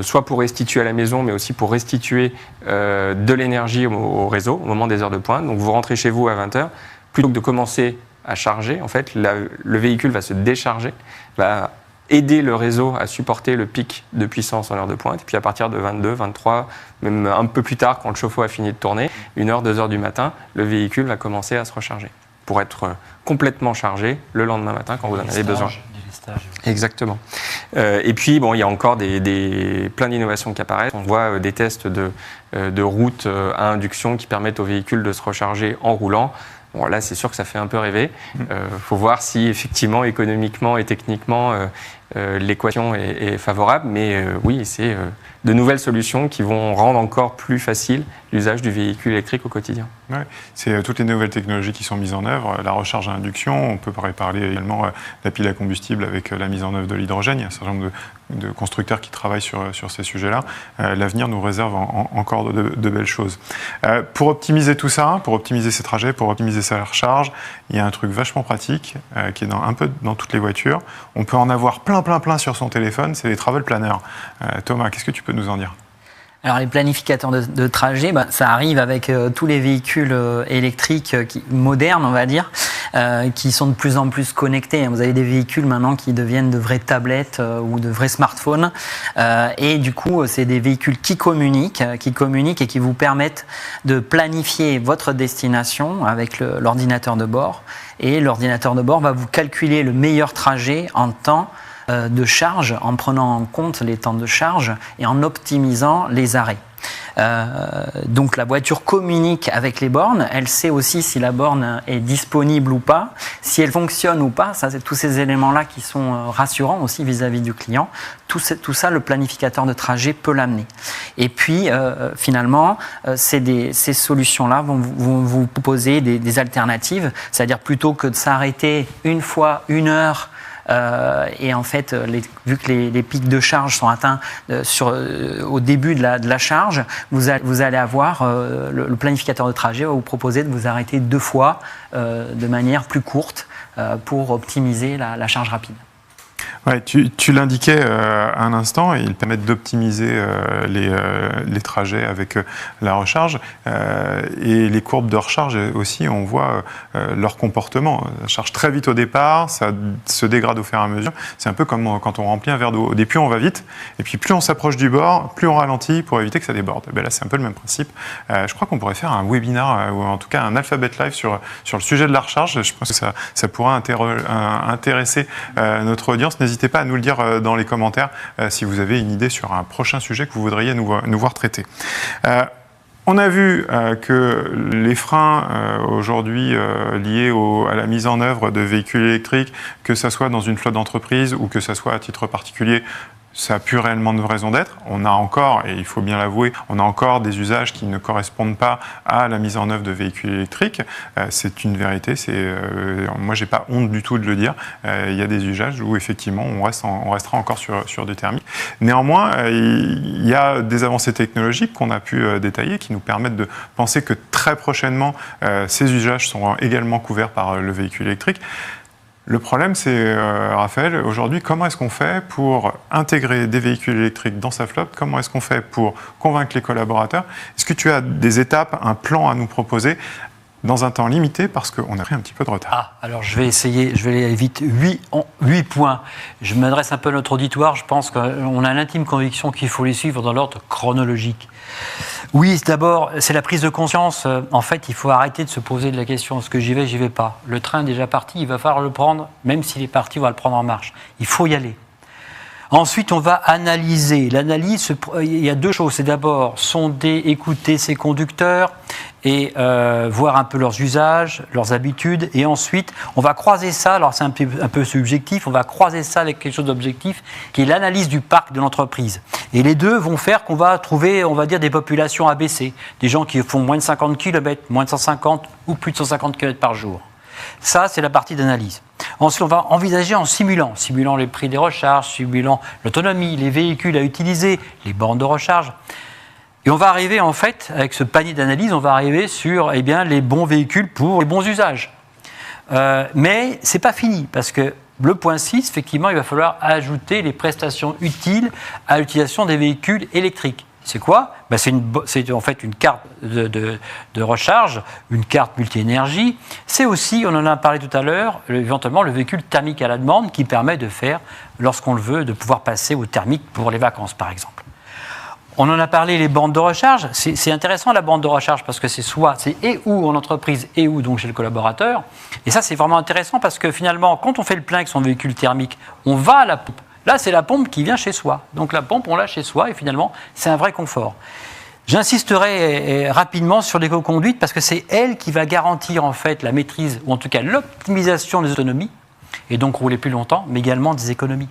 soit pour restituer à la maison, mais aussi pour restituer de l'énergie au réseau au moment des heures de pointe. Donc vous rentrez chez vous à 20h, plutôt que de commencer à charger, en fait, le véhicule va se décharger, va aider le réseau à supporter le pic de puissance en heure de pointe. Et puis à partir de 22, 23, même un peu plus tard, quand le chauffe-eau a fini de tourner, 1h, 2h du matin, le véhicule va commencer à se recharger pour être complètement chargé le lendemain matin quand vous en avez besoin. Exactement. Et puis, bon, il y a encore plein d'innovations qui apparaissent. On voit des tests de route à induction qui permettent au véhicule de se recharger en roulant. Bon, là, c'est sûr que ça fait un peu rêver. Faut voir si, effectivement, économiquement et techniquement, l'équation est favorable. Mais oui, c'est de nouvelles solutions qui vont rendre encore plus facile l'usage du véhicule électrique au quotidien. Ouais, c'est toutes les nouvelles technologies qui sont mises en œuvre. La recharge à induction, on peut parler également de la pile à combustible avec la mise en œuvre de l'hydrogène. Il y a un certain nombre de constructeurs qui travaillent sur ces sujets-là. L'avenir nous réserve encore de belles choses. Pour optimiser tout ça, pour optimiser ces trajets, pour optimiser sa recharge, il y a un truc vachement pratique qui est un peu dans toutes les voitures. On peut en avoir plein sur son téléphone, c'est les travel planners. Thomas, qu'est-ce que tu peux nous en dire ? Alors les planificateurs de trajet, ça arrive avec tous les véhicules électriques modernes, on va dire, qui sont de plus en plus connectés. Vous avez des véhicules maintenant qui deviennent de vraies tablettes ou de vrais smartphones. Et du coup, c'est des véhicules qui communiquent et qui vous permettent de planifier votre destination avec l'ordinateur de bord. Et l'ordinateur de bord va vous calculer le meilleur trajet en temps de charge, en prenant en compte les temps de charge et en optimisant les arrêts. Donc la voiture communique avec les bornes, elle sait aussi si la borne est disponible ou pas, si elle fonctionne ou pas. Ça, c'est tous ces éléments-là qui sont rassurants aussi vis-à-vis du client. Tout ça, le planificateur de trajet peut l'amener. Et puis, finalement, ces solutions-là vont vous proposer des alternatives, c'est-à-dire plutôt que de s'arrêter une fois, 1 heure, et en fait, vu que les pics de charge sont atteints au début de la charge, vous allez avoir le planificateur de trajet va vous proposer de vous arrêter 2 fois de manière plus courte pour optimiser la charge rapide. Ouais, tu l'indiquais un instant, ils permettent d'optimiser les trajets avec la recharge et les courbes de recharge aussi, on voit leur comportement. Ça charge très vite au départ, ça se dégrade au fur et à mesure. C'est un peu comme quand on remplit un verre d'eau. Au début, on va vite, et puis plus on s'approche du bord, plus on ralentit pour éviter que ça déborde. Et bien là, c'est un peu le même principe. Je crois qu'on pourrait faire un webinaire, ou en tout cas un Alphabet Live sur le sujet de la recharge. Je pense que ça pourra intéresser notre audience. N'hésitez n'hésitez pas à nous le dire dans les commentaires si vous avez une idée sur un prochain sujet que vous voudriez nous voir traiter. On a vu que les freins aujourd'hui liés à la mise en œuvre de véhicules électriques, que ce soit dans une flotte d'entreprise ou que ce soit à titre particulier, ça n'a plus réellement de raison d'être. On a encore, et il faut bien l'avouer, on a encore des usages qui ne correspondent pas à la mise en œuvre de véhicules électriques. C'est une vérité. Moi, j'ai pas honte du tout de le dire. Il y a des usages où effectivement, on restera encore sur du thermique. Néanmoins, il y a des avancées technologiques qu'on a pu détailler qui nous permettent de penser que très prochainement, ces usages seront également couverts par le véhicule électrique. Le problème, c'est, Raphaël, aujourd'hui, comment est-ce qu'on fait pour intégrer des véhicules électriques dans sa flotte? Comment est-ce qu'on fait pour convaincre les collaborateurs? Est-ce que tu as des étapes, un plan à nous proposer dans un temps limité, parce qu'on a pris un petit peu de retard? Alors je vais essayer, je vais aller vite. 8 points. Je m'adresse un peu à notre auditoire. Je pense qu'on a l'intime conviction qu'il faut les suivre dans l'ordre chronologique. Oui, d'abord, c'est la prise de conscience. En fait, il faut arrêter de se poser de la question, est-ce que j'y vais pas. Le train est déjà parti, il va falloir le prendre, même s'il est parti, on va le prendre en marche. Il faut y aller. Ensuite, on va analyser. L'analyse, il y a deux choses. C'est d'abord sonder, écouter ces conducteurs et voir un peu leurs usages, leurs habitudes. Et ensuite, on va croiser ça, alors c'est un peu subjectif, on va croiser ça avec quelque chose d'objectif, qui est l'analyse du parc de l'entreprise. Et les deux vont faire qu'on va trouver, on va dire, des populations abaissées. Des gens qui font moins de 50 km, moins de 150 ou plus de 150 km par jour. Ça, c'est la partie d'analyse. Ensuite, on va envisager en simulant les prix des recharges, simulant l'autonomie, les véhicules à utiliser, les bornes de recharge. Et on va arriver, en fait, avec ce panier d'analyse, on va arriver sur les bons véhicules pour les bons usages. Mais ce n'est pas fini, parce que le point 6, effectivement, il va falloir ajouter les prestations utiles à l'utilisation des véhicules électriques. C'est quoi? C'est en fait une carte de recharge, une carte multi-énergie. C'est aussi, on en a parlé tout à l'heure, éventuellement le véhicule thermique à la demande qui permet de faire, lorsqu'on le veut, de pouvoir passer au thermique pour les vacances, par exemple. On en a parlé, les bornes de recharge. C'est intéressant, la borne de recharge, parce que c'est et ou en entreprise et ou donc chez le collaborateur. Et ça, c'est vraiment intéressant parce que finalement, quand on fait le plein avec son véhicule thermique, on va à la pompe. Là, c'est la pompe qui vient chez soi. Donc la pompe, on l'a chez soi et finalement, c'est un vrai confort. J'insisterai rapidement sur l'éco-conduite parce que c'est elle qui va garantir en fait la maîtrise, ou en tout cas l'optimisation des autonomies, et donc rouler plus longtemps, mais également des économies.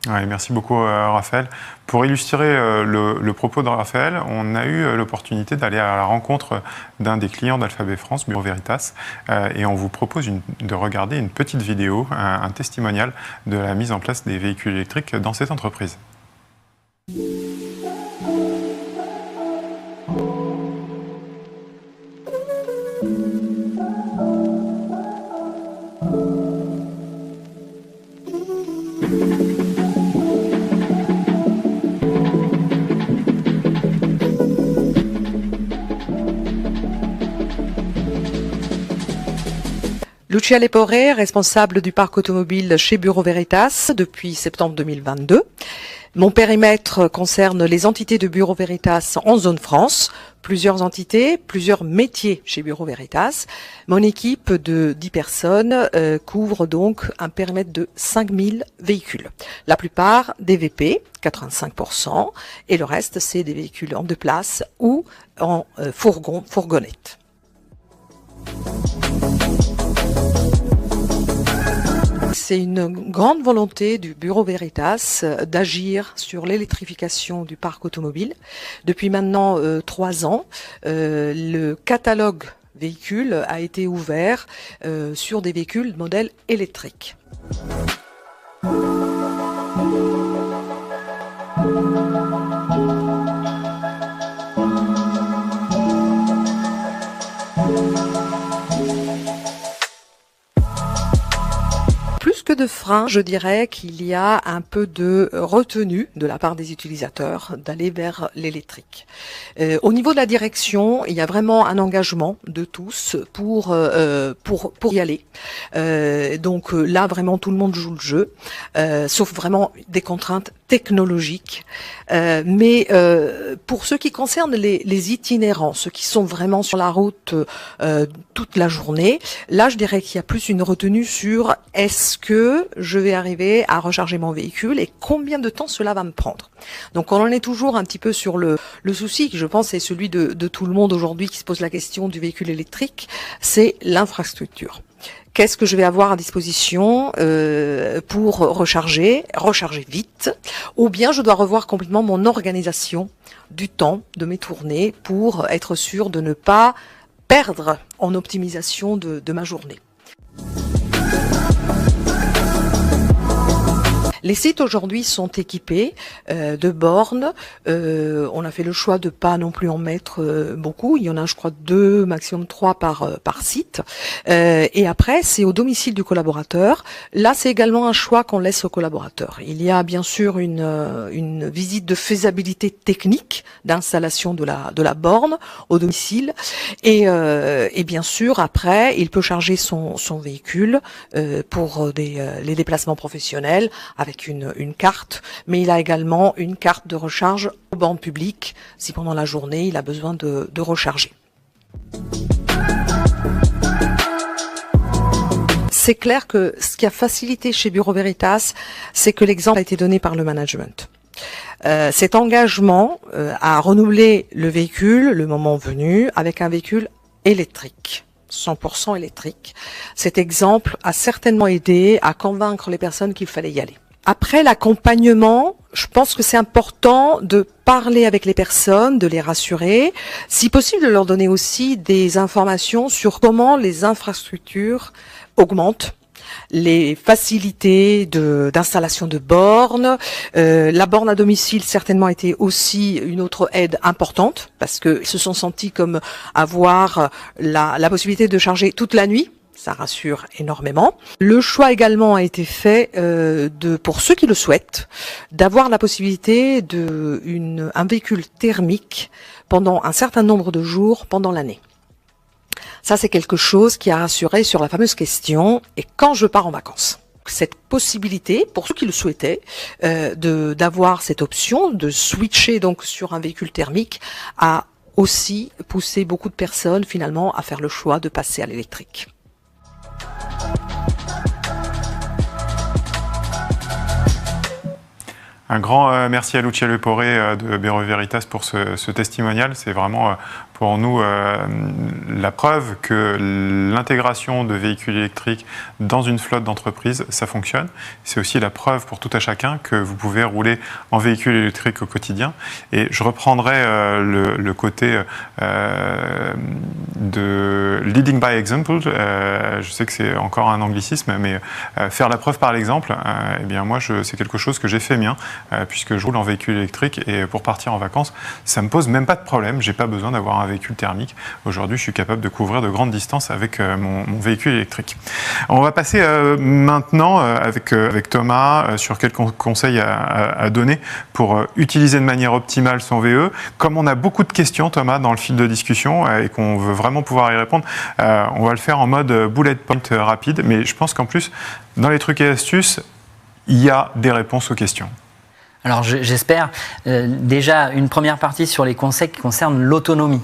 Ouais, merci beaucoup Raphaël. Pour illustrer le propos de Raphaël, on a eu l'opportunité d'aller à la rencontre d'un des clients d'Alphabet France, Bureau Veritas, et on vous propose de regarder une petite vidéo, un testimonial de la mise en place des véhicules électriques dans cette entreprise. Lucia Lepore, responsable du parc automobile chez Bureau Veritas depuis septembre 2022. Mon périmètre concerne les entités de Bureau Veritas en zone France, plusieurs entités, plusieurs métiers chez Bureau Veritas. Mon équipe de 10 personnes couvre donc un périmètre de 5000 véhicules. La plupart des VP, 85%, et le reste c'est des véhicules en 2 places ou en fourgonnette. C'est une grande volonté du Bureau Veritas d'agir sur l'électrification du parc automobile. Depuis maintenant 3 ans, le catalogue véhicules a été ouvert sur des véhicules de modèle électrique. Plus que de frein, je dirais qu'il y a un peu de retenue de la part des utilisateurs d'aller vers l'électrique. Au niveau de la direction, il y a vraiment un engagement de tous pour y aller. Donc là, vraiment, tout le monde joue le jeu, sauf vraiment des contraintes technologique, mais pour ce qui concerne les itinérants, ceux qui sont vraiment sur la route toute la journée, là je dirais qu'il y a plus une retenue sur est-ce que je vais arriver à recharger mon véhicule et combien de temps cela va me prendre. Donc on en est toujours un petit peu sur le souci qui je pense est celui de tout le monde aujourd'hui qui se pose la question du véhicule électrique, c'est l'infrastructure. Qu'est-ce que je vais avoir à disposition pour recharger vite, ou bien je dois revoir complètement mon organisation du temps de mes tournées pour être sûr de ne pas perdre en optimisation de ma journée. Les sites aujourd'hui sont équipés de bornes. On a fait le choix de pas non plus en mettre beaucoup. Il y en a, je crois, 2, maximum 3 par site. Et après, c'est au domicile du collaborateur. Là, c'est également un choix qu'on laisse au collaborateur. Il y a bien sûr une visite de faisabilité technique d'installation de la borne au domicile. Et bien sûr, après, il peut charger son véhicule pour les déplacements professionnels avec une carte, mais il a également une carte de recharge aux bornes publiques si pendant la journée il a besoin de recharger. C'est clair que ce qui a facilité chez Bureau Veritas, c'est que l'exemple a été donné par le management. Cet engagement à renouveler le véhicule le moment venu avec un véhicule électrique. 100% électrique. Cet exemple a certainement aidé à convaincre les personnes qu'il fallait y aller. Après l'accompagnement, je pense que c'est important de parler avec les personnes, de les rassurer, si possible de leur donner aussi des informations sur comment les infrastructures augmentent, les facilités d'installation de bornes. La borne à domicile certainement a été aussi une autre aide importante parce qu'ils se sont sentis comme avoir la possibilité de charger toute la nuit. Ça rassure énormément. Le choix également a été fait pour ceux qui le souhaitent, d'avoir la possibilité un véhicule thermique pendant un certain nombre de jours pendant l'année. Ça, c'est quelque chose qui a rassuré sur la fameuse question « et quand je pars en vacances ?» Cette possibilité, pour ceux qui le souhaitaient, d'avoir cette option, de switcher donc sur un véhicule thermique, a aussi poussé beaucoup de personnes finalement à faire le choix de passer à l'électrique. Un grand merci à Lucia Leporé de Bureau Veritas pour ce testimonial. C'est vraiment pour nous la preuve que l'intégration de véhicules électriques dans une flotte d'entreprise, ça fonctionne. C'est aussi la preuve pour tout à chacun que vous pouvez rouler en véhicule électrique au quotidien. Et je reprendrai le côté de leading by example. Je sais que c'est encore un anglicisme, mais faire la preuve par l'exemple, eh bien moi, c'est quelque chose que j'ai fait mien, puisque je roule en véhicule électrique et pour partir en vacances, ça me pose même pas de problème. J'ai pas besoin d'avoir un véhicule thermique. Aujourd'hui, je suis capable de couvrir de grandes distances avec mon véhicule électrique. On va passer maintenant avec Thomas sur quelques conseils à donner pour utiliser de manière optimale son VE. Comme on a beaucoup de questions, Thomas, dans le fil de discussion et qu'on veut vraiment pouvoir y répondre, on va le faire en mode bullet point rapide. Mais je pense qu'en plus, dans les trucs et astuces, il y a des réponses aux questions. Alors j'espère déjà une première partie sur les conseils qui concernent l'autonomie.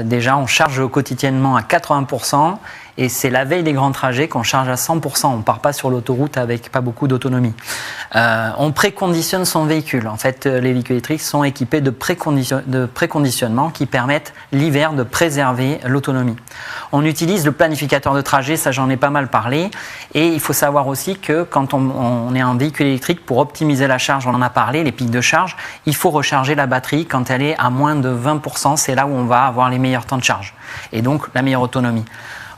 Déjà, on charge quotidiennement à 80%. Et c'est la veille des grands trajets qu'on charge à 100%. On ne part pas sur l'autoroute avec pas beaucoup d'autonomie. On préconditionne son véhicule. En fait, les véhicules électriques sont équipés de préconditionnement qui permettent l'hiver de préserver l'autonomie. On utilise le planificateur de trajet, ça j'en ai pas mal parlé. Et il faut savoir aussi que quand on est en véhicule électrique, pour optimiser la charge, on en a parlé, les pics de charge, il faut recharger la batterie quand elle est à moins de 20%. C'est là où on va avoir les meilleurs temps de charge. Et donc la meilleure autonomie.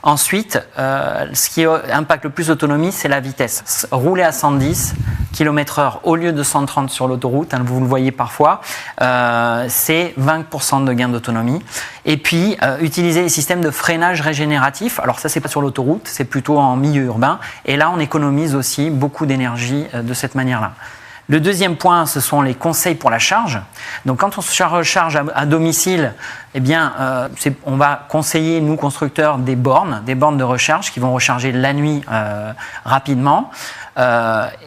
Ensuite, ce qui impacte le plus l'autonomie, c'est la vitesse. Rouler à 110 km/h au lieu de 130 sur l'autoroute, vous le voyez parfois, c'est 20% de gain d'autonomie. Et puis, utiliser les systèmes de freinage régénératif. Alors ça, c'est pas sur l'autoroute, c'est plutôt en milieu urbain. Et là, on économise aussi beaucoup d'énergie de cette manière-là. Le deuxième point, ce sont les conseils pour la charge. Donc, quand on se recharge à domicile, eh bien, on va conseiller, nous constructeurs, des bornes de recharge qui vont recharger la nuit rapidement.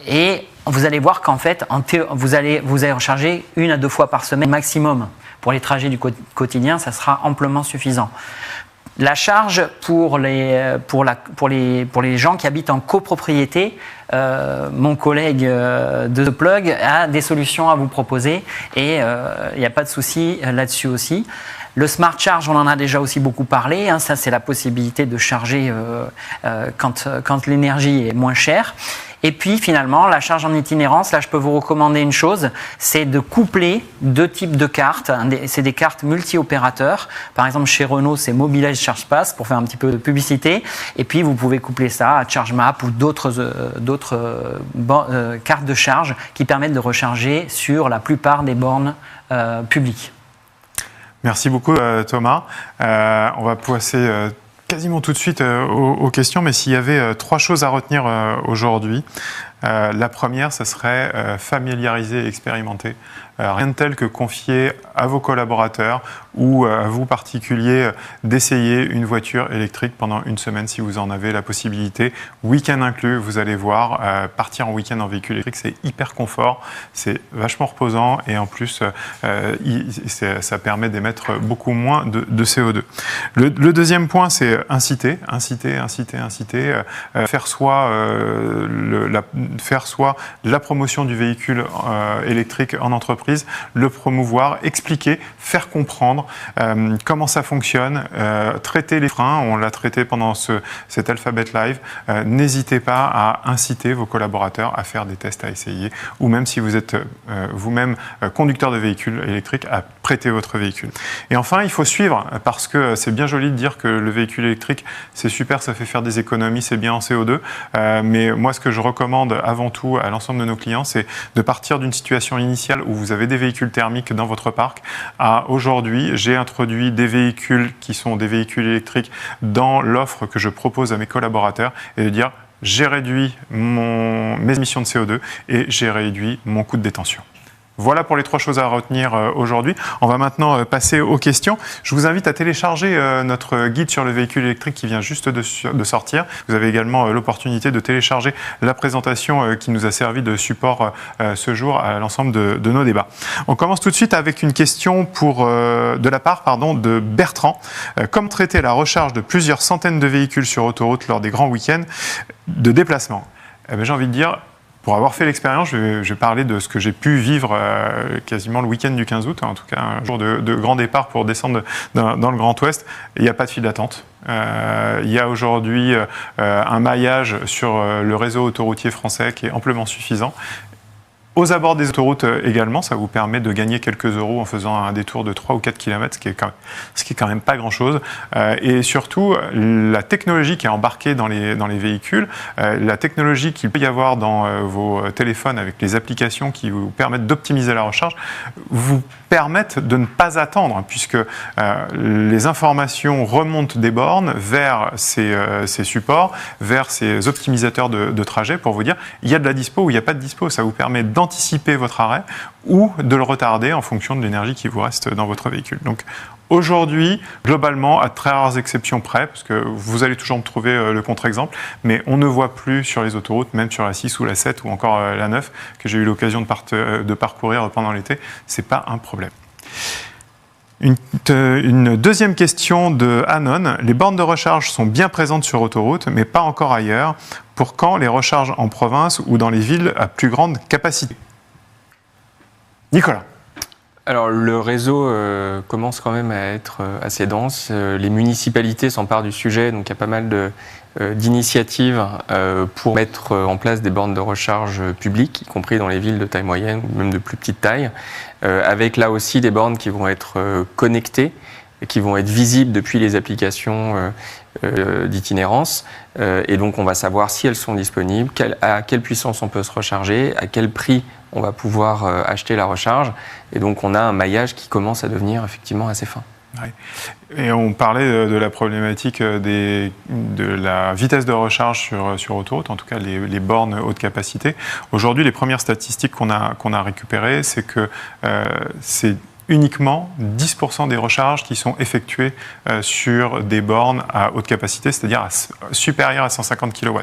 Et vous allez voir qu'en fait, vous allez recharger 1 à 2 fois par semaine maximum. Pour les trajets du quotidien, ça sera amplement suffisant. La charge pour les gens qui habitent en copropriété, mon collègue de The Plug a des solutions à vous proposer et il n'y a pas de souci là-dessus aussi. Le Smart Charge, on en a déjà aussi beaucoup parlé. Ça, c'est la possibilité de charger quand l'énergie est moins chère. Et puis finalement, la charge en itinérance, là je peux vous recommander une chose, c'est de coupler 2 types de cartes. C'est des cartes multi-opérateurs. Par exemple, chez Renault, c'est Mobilize ChargePass pour faire un petit peu de publicité. Et puis vous pouvez coupler ça à ChargeMap ou d'autres cartes de charge qui permettent de recharger sur la plupart des bornes publiques. Merci beaucoup Thomas. On va passer quasiment tout de suite aux questions, mais s'il y avait 3 choses à retenir aujourd'hui, la première, ce serait familiariser et expérimenter. Rien de tel que confier à vos collaborateurs ou à vous particuliers d'essayer une voiture électrique pendant une semaine si vous en avez la possibilité. Week-end inclus, vous allez voir, partir en week-end en véhicule électrique, c'est hyper confort, c'est vachement reposant et en plus, ça permet d'émettre beaucoup moins de CO2. Le deuxième point, c'est inciter, faire soit la promotion du véhicule électrique en entreprise, le promouvoir, expliquer, faire comprendre comment ça fonctionne, traiter les freins, on l'a traité pendant cet Alphabet Live, n'hésitez pas à inciter vos collaborateurs à faire des tests à essayer, ou même si vous êtes vous-même conducteur de véhicule électrique, à prêter votre véhicule. Et enfin, il faut suivre, parce que c'est bien joli de dire que le véhicule électrique, c'est super, ça fait faire des économies, c'est bien en CO2, mais moi, ce que je recommande avant tout à l'ensemble de nos clients, c'est de partir d'une situation initiale où vous avez des véhicules thermiques dans votre parc à aujourd'hui, j'ai introduit des véhicules qui sont des véhicules électriques dans l'offre que je propose à mes collaborateurs et de dire j'ai réduit mes émissions de CO2 et j'ai réduit mon coût de détention. Voilà pour les 3 choses à retenir aujourd'hui. On va maintenant passer aux questions. Je vous invite à télécharger notre guide sur le véhicule électrique qui vient juste de sortir. Vous avez également l'opportunité de télécharger la présentation qui nous a servi de support ce jour à l'ensemble de nos débats. On commence tout de suite avec une question de la part de Bertrand. Comment traiter la recharge de plusieurs centaines de véhicules sur autoroute lors des grands week-ends de déplacement? J'ai envie de dire, pour avoir fait l'expérience, je vais parler de ce que j'ai pu vivre quasiment le week-end du 15 août, en tout cas un jour de grand départ pour descendre dans le Grand Ouest. Il n'y a pas de file d'attente. Il y a aujourd'hui un maillage sur le réseau autoroutier français qui est amplement suffisant. Aux abords des autoroutes également, ça vous permet de gagner quelques euros en faisant un détour de 3 ou 4 km, ce qui est quand même pas grand-chose. Et surtout, la technologie qui est embarquée dans les véhicules, la technologie qu'il peut y avoir dans vos téléphones avec les applications qui vous permettent d'optimiser la recharge, vous permettent de ne pas attendre, puisque les informations remontent des bornes vers ces supports, vers ces optimisateurs de trajet pour vous dire il y a de la dispo ou il n'y a pas de dispo. Ça vous permet d'anticiper votre arrêt ou de le retarder en fonction de l'énergie qui vous reste dans votre véhicule. Donc aujourd'hui, globalement, à très rares exceptions près, parce que vous allez toujours me trouver le contre-exemple, mais on ne voit plus sur les autoroutes, même sur la 6 ou la 7 ou encore la 9, que j'ai eu l'occasion de parcourir pendant l'été, c'est pas un problème. Une deuxième question de Anon. Les bornes de recharge sont bien présentes sur autoroute, mais pas encore ailleurs. Pour quand les recharges en province ou dans les villes à plus grande capacité? Nicolas. Alors le réseau commence quand même à être assez dense. Les municipalités s'emparent du sujet, donc il y a pas mal d'initiatives pour mettre en place des bornes de recharge publiques, y compris dans les villes de taille moyenne ou même de plus petite taille, avec là aussi des bornes qui vont être connectées, qui vont être visibles depuis les applications d'itinérance. Et donc on va savoir si elles sont disponibles, à quelle puissance on peut se recharger, à quel prix on va pouvoir acheter la recharge. Et donc on a un maillage qui commence à devenir effectivement assez fin. Ouais. Et on parlait de la problématique de la vitesse de recharge sur autoroute, en tout cas les bornes haute capacité. Aujourd'hui, les premières statistiques qu'on a récupérées, c'est que c'est uniquement 10% des recharges qui sont effectuées sur des bornes à haute capacité, c'est-à-dire supérieures à 150 kW.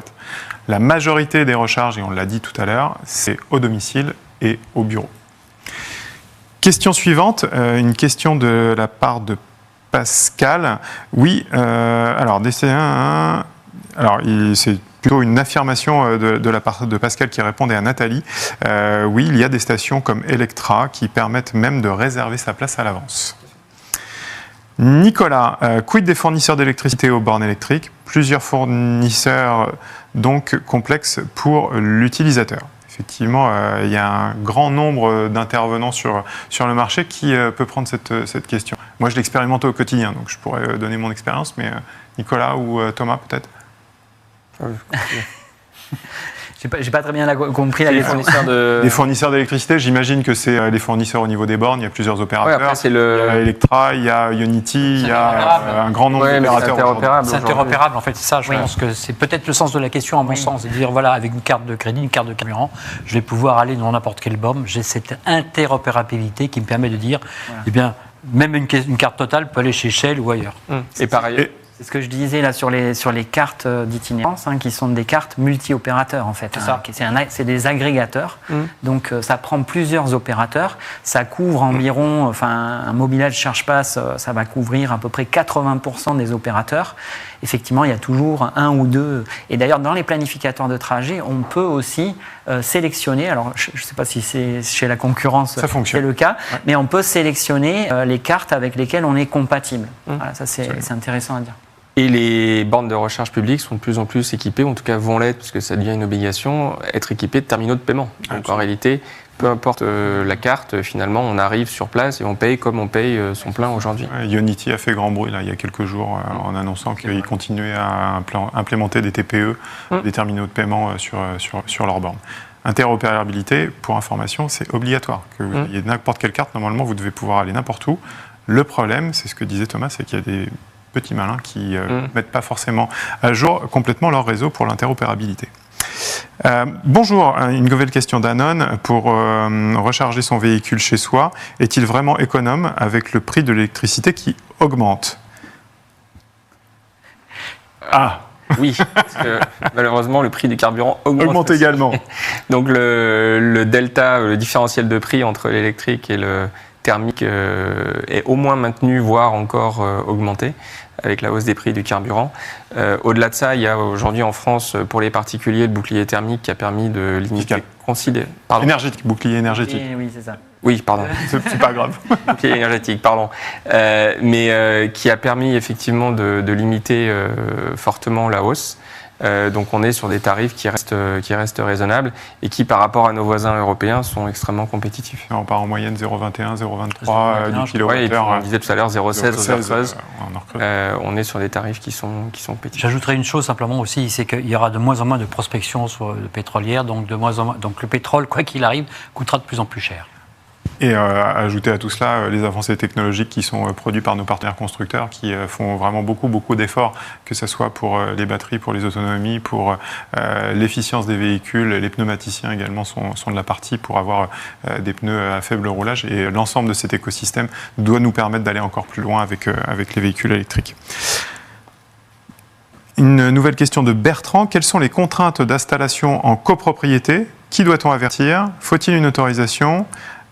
La majorité des recharges, et on l'a dit tout à l'heure, c'est au domicile et au bureau. Question suivante, une question de la part de Pascal. Oui, alors c'est plutôt une affirmation de la part de Pascal qui répondait à Nathalie. Oui, il y a des stations comme Electra qui permettent même de réserver sa place à l'avance. Nicolas, quid des fournisseurs d'électricité aux bornes électriques? Plusieurs fournisseurs donc complexes pour l'utilisateur. Effectivement, il y a un grand nombre d'intervenants sur le marché qui peut prendre cette question. Moi, je l'expérimente au quotidien, donc je pourrais donner mon expérience, mais Nicolas ou Thomas, peut-être. J'ai pas très bien compris les fournisseurs Les fournisseurs d'électricité, j'imagine que c'est les fournisseurs au niveau des bornes. Il y a plusieurs opérateurs. Ouais, après, il y a Electra, il y a Unity, il y a un grand nombre d'opérateurs. C'est interopérable, en fait. C'est ça, je pense que c'est peut-être le sens de la question, à mon sens. C'est de dire, voilà, avec une carte de crédit, une carte de carburant, je vais pouvoir aller dans n'importe quelle borne. J'ai cette interopérabilité qui me permet de dire, eh bien, même une carte totale peut aller chez Shell ou ailleurs. Et par ailleurs. C'est ce que je disais là sur les cartes d'itinérance, qui sont des cartes multi-opérateurs en fait. C'est des agrégateurs, donc ça prend plusieurs opérateurs, ça couvre environ, un mobilage charge-pass, ça va couvrir à peu près 80% des opérateurs. Effectivement, il y a toujours un ou deux. Et d'ailleurs, dans les planificateurs de trajet, on peut aussi sélectionner. Alors, je ne sais pas si c'est chez la concurrence, c'est le cas, mais on peut sélectionner les cartes avec lesquelles on est compatible. Voilà, ça, c'est intéressant à dire. Et les bornes de recharge publiques sont de plus en plus équipées, en tout cas vont l'être, parce que ça devient une obligation, être équipées de terminaux de paiement. Donc en réalité, peu importe la carte, finalement, on arrive sur place et on paye comme on paye son plein aujourd'hui. Unity a fait grand bruit là, il y a quelques jours en annonçant qu'ils continuaient à implémenter des TPE, des terminaux de paiement sur leurs bornes. Interopérabilité, pour information, c'est obligatoire. Que vous ayez n'importe quelle carte, normalement, vous devez pouvoir aller n'importe où. Le problème, c'est ce que disait Thomas, c'est qu'il y a des petits malins qui ne mettent pas forcément à jour complètement leur réseau pour l'interopérabilité. Bonjour, une nouvelle question d'Anon. Pour recharger son véhicule chez soi, est-il vraiment économe avec le prix de l'électricité qui augmente? Oui, parce que malheureusement, le prix du carburant augmente également. Donc le delta, le différentiel de prix entre l'électrique et le thermique est au moins maintenu, voire encore augmenté avec la hausse des prix du carburant. Au-delà de ça, il y a aujourd'hui en France, pour les particuliers, le bouclier thermique qui a permis de limiter... Énergétique, bouclier énergétique. Oui, c'est ça. Oui, pardon. C'est pas grave. Bouclier énergétique, pardon. Mais qui a permis effectivement de limiter fortement la hausse. Donc on est sur des tarifs qui restent raisonnables et qui, par rapport à nos voisins européens, sont extrêmement compétitifs. On part en moyenne 0,21, 0,23 du kilowattheure. On disait tout à l'heure 0,16, 0,13. On est sur des tarifs qui sont compétitifs. J'ajouterais une chose simplement aussi, c'est qu'il y aura de moins en moins de prospection sur le pétrolière, donc donc le pétrole, quoi qu'il arrive, coûtera de plus en plus cher. Et ajouter à tout cela les avancées technologiques qui sont produites par nos partenaires constructeurs qui font vraiment beaucoup d'efforts, que ce soit pour les batteries, pour les autonomies, pour l'efficience des véhicules. Les pneumaticiens également sont de la partie pour avoir des pneus à faible roulage. Et l'ensemble de cet écosystème doit nous permettre d'aller encore plus loin avec les véhicules électriques. Une nouvelle question de Bertrand. Quelles sont les contraintes d'installation en copropriété? Qui doit-on avertir? Faut-il une autorisation?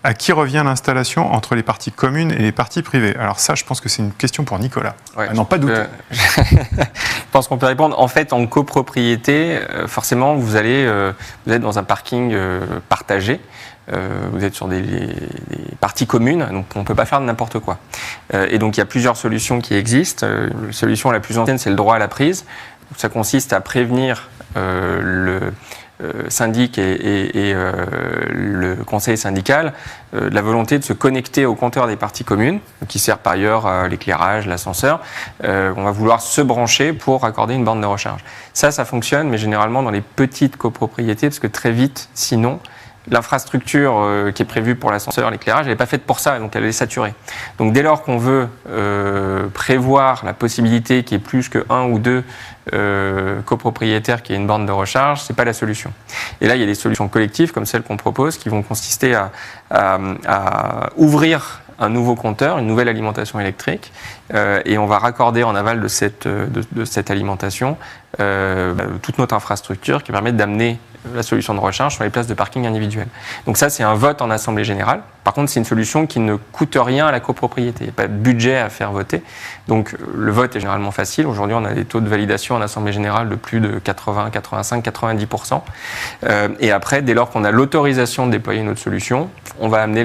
À qui revient l'installation entre les parties communes et les parties privées? Alors ça, je pense que c'est une question pour Nicolas. Ouais, non, pas doute. Je pense qu'on peut répondre. En fait, en copropriété, forcément, vous êtes dans un parking partagé. Vous êtes sur des parties communes, donc on ne peut pas faire n'importe quoi. Et donc, il y a plusieurs solutions qui existent. La solution la plus ancienne, c'est le droit à la prise. Ça consiste à prévenir le syndic et le conseil syndical de la volonté de se connecter au compteur des parties communes, qui sert par ailleurs à l'éclairage, l'ascenseur. On va vouloir se brancher pour accorder une borne de recharge. Ça fonctionne, mais généralement dans les petites copropriétés, parce que très vite, sinon, l'infrastructure qui est prévue pour l'ascenseur, l'éclairage, elle n'est pas faite pour ça, donc elle est saturée. Donc dès lors qu'on veut prévoir la possibilité qu'il y ait plus que 1 ou 2 copropriétaires qui aient une borne de recharge, ce n'est pas la solution. Et là, il y a des solutions collectives comme celles qu'on propose qui vont consister à ouvrir un nouveau compteur, une nouvelle alimentation électrique, et on va raccorder en aval de cette alimentation toute notre infrastructure qui permet d'amener la solution de recharge sur les places de parking individuelles. Donc ça, c'est un vote en assemblée générale. Par contre, c'est une solution qui ne coûte rien à la copropriété. Il n'y a pas de budget à faire voter. Donc le vote est généralement facile. Aujourd'hui, on a des taux de validation en assemblée générale de plus de 80, 85, 90%. Et après, dès lors qu'on a l'autorisation de déployer notre solution, on va amener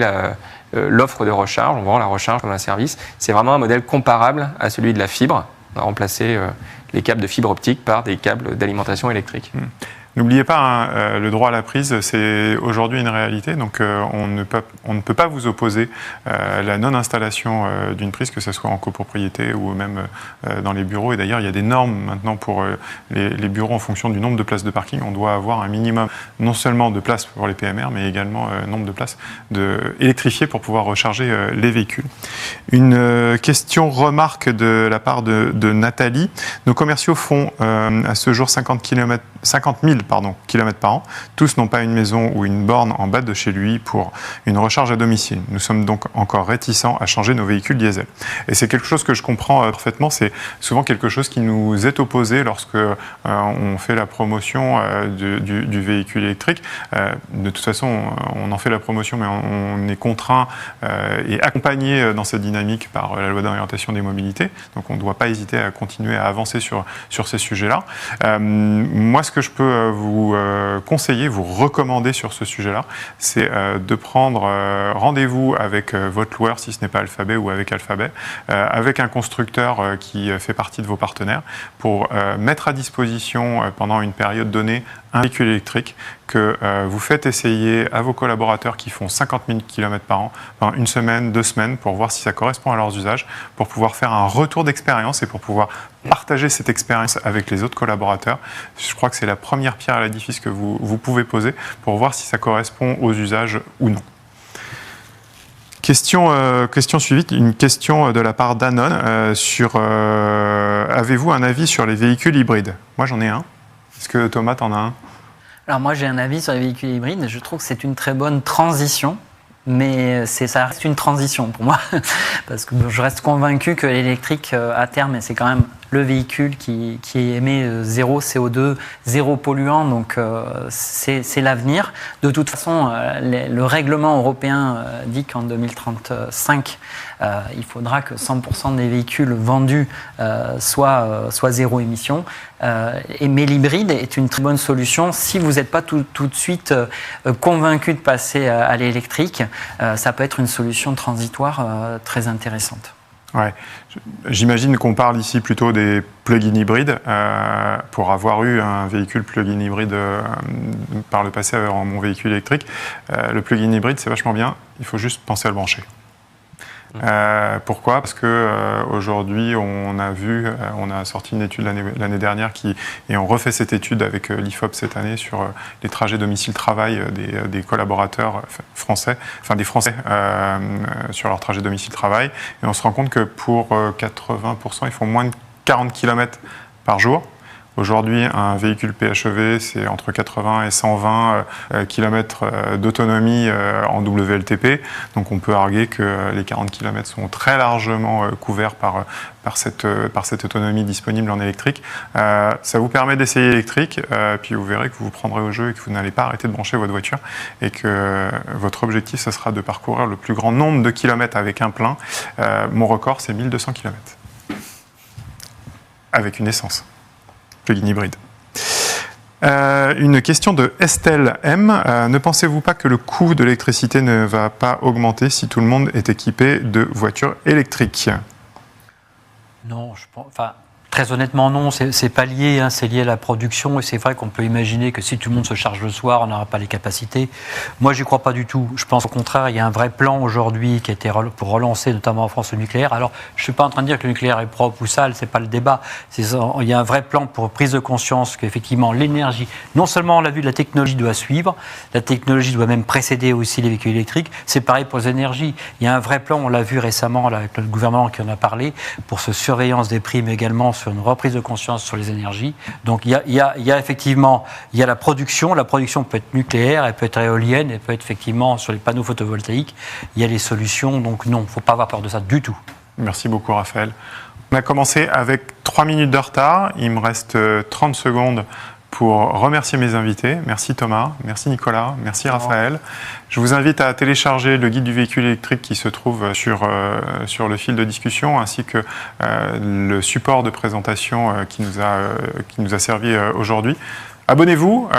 l'offre de recharge, on vend la recharge comme un service. C'est vraiment un modèle comparable à celui de la fibre. On a remplacé les câbles de fibre optique par des câbles d'alimentation électrique. N'oubliez pas, le droit à la prise, c'est aujourd'hui une réalité, donc on ne peut pas vous opposer la non-installation d'une prise, que ce soit en copropriété ou même dans les bureaux. Et d'ailleurs, il y a des normes maintenant pour les bureaux en fonction du nombre de places de parking. On doit avoir un minimum non seulement de places pour les PMR, mais également nombre de places électrifiées pour pouvoir recharger les véhicules. Une question remarque de la part de Nathalie. Nos commerciaux font à ce jour 50 000 kilomètres par an. Tous n'ont pas une maison ou une borne en bas de chez lui pour une recharge à domicile. Nous sommes donc encore réticents à changer nos véhicules diesel. Et c'est quelque chose que je comprends parfaitement. C'est souvent quelque chose qui nous est opposé lorsque on fait la promotion du véhicule électrique. De toute façon, on en fait la promotion, mais on est contraint et accompagné dans cette dynamique par la loi d'orientation des mobilités. Donc on ne doit pas hésiter à continuer à avancer sur ces sujets-là. Moi, ce que je peux vous conseiller, vous recommander sur ce sujet-là, c'est de prendre rendez-vous avec votre loueur, si ce n'est pas Alphabet ou avec Alphabet, avec un constructeur qui fait partie de vos partenaires, pour mettre à disposition pendant une période donnée un véhicule électrique que vous faites essayer à vos collaborateurs qui font 50 000 km par an pendant une semaine, 2 semaines, pour voir si ça correspond à leurs usages, pour pouvoir faire un retour d'expérience et pour pouvoir partager cette expérience avec les autres collaborateurs. Je crois que c'est la première pierre à l'édifice que vous pouvez poser pour voir si ça correspond aux usages ou non. Question suivante, une question de la part d'Anon sur avez-vous un avis sur les véhicules hybrides? Moi j'en ai un. Est-ce que Thomas t'en as un? Alors moi j'ai un avis sur les véhicules hybrides. Je trouve que c'est une très bonne transition. Mais ça reste une transition pour moi, parce que je reste convaincu que l'électrique, à terme, c'est quand même le véhicule qui émet zéro CO2, zéro polluant, donc c'est l'avenir. De toute façon, le règlement européen dit qu'en 2035, il faudra que 100% des véhicules vendus soient zéro émission. Mais l'hybride est une très bonne solution si vous n'êtes pas tout de suite convaincu de passer à l'électrique. Ça peut être une solution transitoire très intéressante. Ouais. J'imagine qu'on parle ici plutôt des plug-in hybrides. Pour avoir eu un véhicule plug-in hybride par le passé en mon véhicule électrique, le plug-in hybride, c'est vachement bien. Il faut juste penser à le brancher. Pourquoi? Parce que aujourd'hui, on a sorti une étude l'année dernière et on refait cette étude avec l'IFOP cette année sur les trajets domicile-travail des collaborateurs français, des Français sur leur trajet domicile-travail. Et on se rend compte que pour 80%, ils font moins de 40 km par jour. Aujourd'hui, un véhicule PHEV, c'est entre 80 et 120 km d'autonomie en WLTP. Donc on peut arguer que les 40 km sont très largement couverts par cette autonomie disponible en électrique. Ça vous permet d'essayer l'électrique, puis vous verrez que vous vous prendrez au jeu et que vous n'allez pas arrêter de brancher votre voiture et que votre objectif, ce sera de parcourir le plus grand nombre de kilomètres avec un plein. Mon record, c'est 1200 km avec une essence. Plug-in hybride. Une question de Estelle M. Ne pensez-vous pas que le coût de l'électricité ne va pas augmenter si tout le monde est équipé de voitures électriques? Non, je pense. très honnêtement, non, c'est pas lié, hein, c'est lié à la production, et c'est vrai qu'on peut imaginer que si tout le monde se charge le soir, on n'aura pas les capacités. Moi, j'y crois pas du tout. Je pense au contraire, il y a un vrai plan aujourd'hui qui a été pour relancer, notamment en France, le nucléaire. Alors, je suis pas en train de dire que le nucléaire est propre ou sale, c'est pas le débat. Il y a un vrai plan pour prise de conscience qu'effectivement, l'énergie, non seulement on l'a vu, la technologie doit suivre, la technologie doit même précéder aussi les véhicules électriques. C'est pareil pour les énergies. Il y a un vrai plan, on l'a vu récemment là, avec le gouvernement qui en a parlé, pour ce surveillance des prix, mais également sur une reprise de conscience sur les énergies. Donc il y a effectivement la production. La production peut être nucléaire, elle peut être éolienne, elle peut être effectivement sur les panneaux photovoltaïques. Il y a les solutions, donc non, il ne faut pas avoir peur de ça du tout. Merci beaucoup, Raphaël. On a commencé avec 3 minutes de retard. Il me reste 30 secondes pour remercier mes invités. Merci Thomas, merci Nicolas, merci Raphaël. Je vous invite à télécharger le guide du véhicule électrique qui se trouve sur le fil de discussion, ainsi que le support de présentation qui nous a servi aujourd'hui. Abonnez-vous,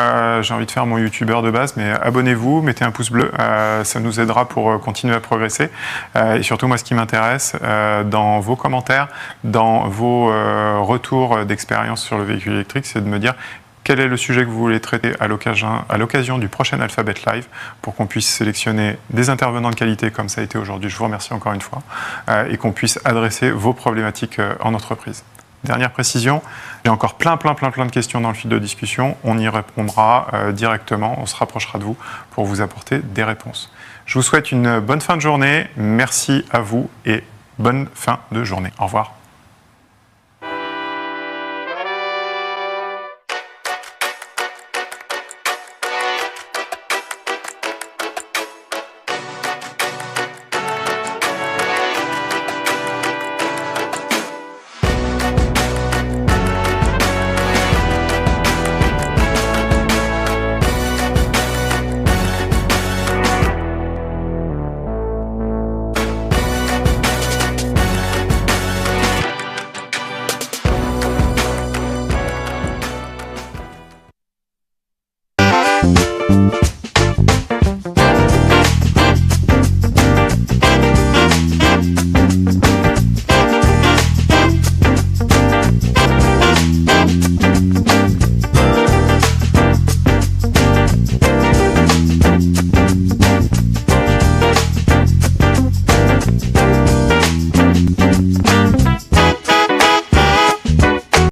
j'ai envie de faire mon youtubeur de base, mais abonnez-vous, mettez un pouce bleu, ça nous aidera pour continuer à progresser. Et surtout, moi, ce qui m'intéresse, dans vos commentaires, dans vos retours d'expérience sur le véhicule électrique, c'est de me dire quel est le sujet que vous voulez traiter à l'occasion du prochain Alphabet Live, pour qu'on puisse sélectionner des intervenants de qualité comme ça a été aujourd'hui. Je vous remercie encore une fois, et qu'on puisse adresser vos problématiques en entreprise. Dernière précision, j'ai encore plein de questions dans le fil de discussion. On y répondra directement, on se rapprochera de vous pour vous apporter des réponses. Je vous souhaite une bonne fin de journée, merci à vous et bonne fin de journée. Au revoir.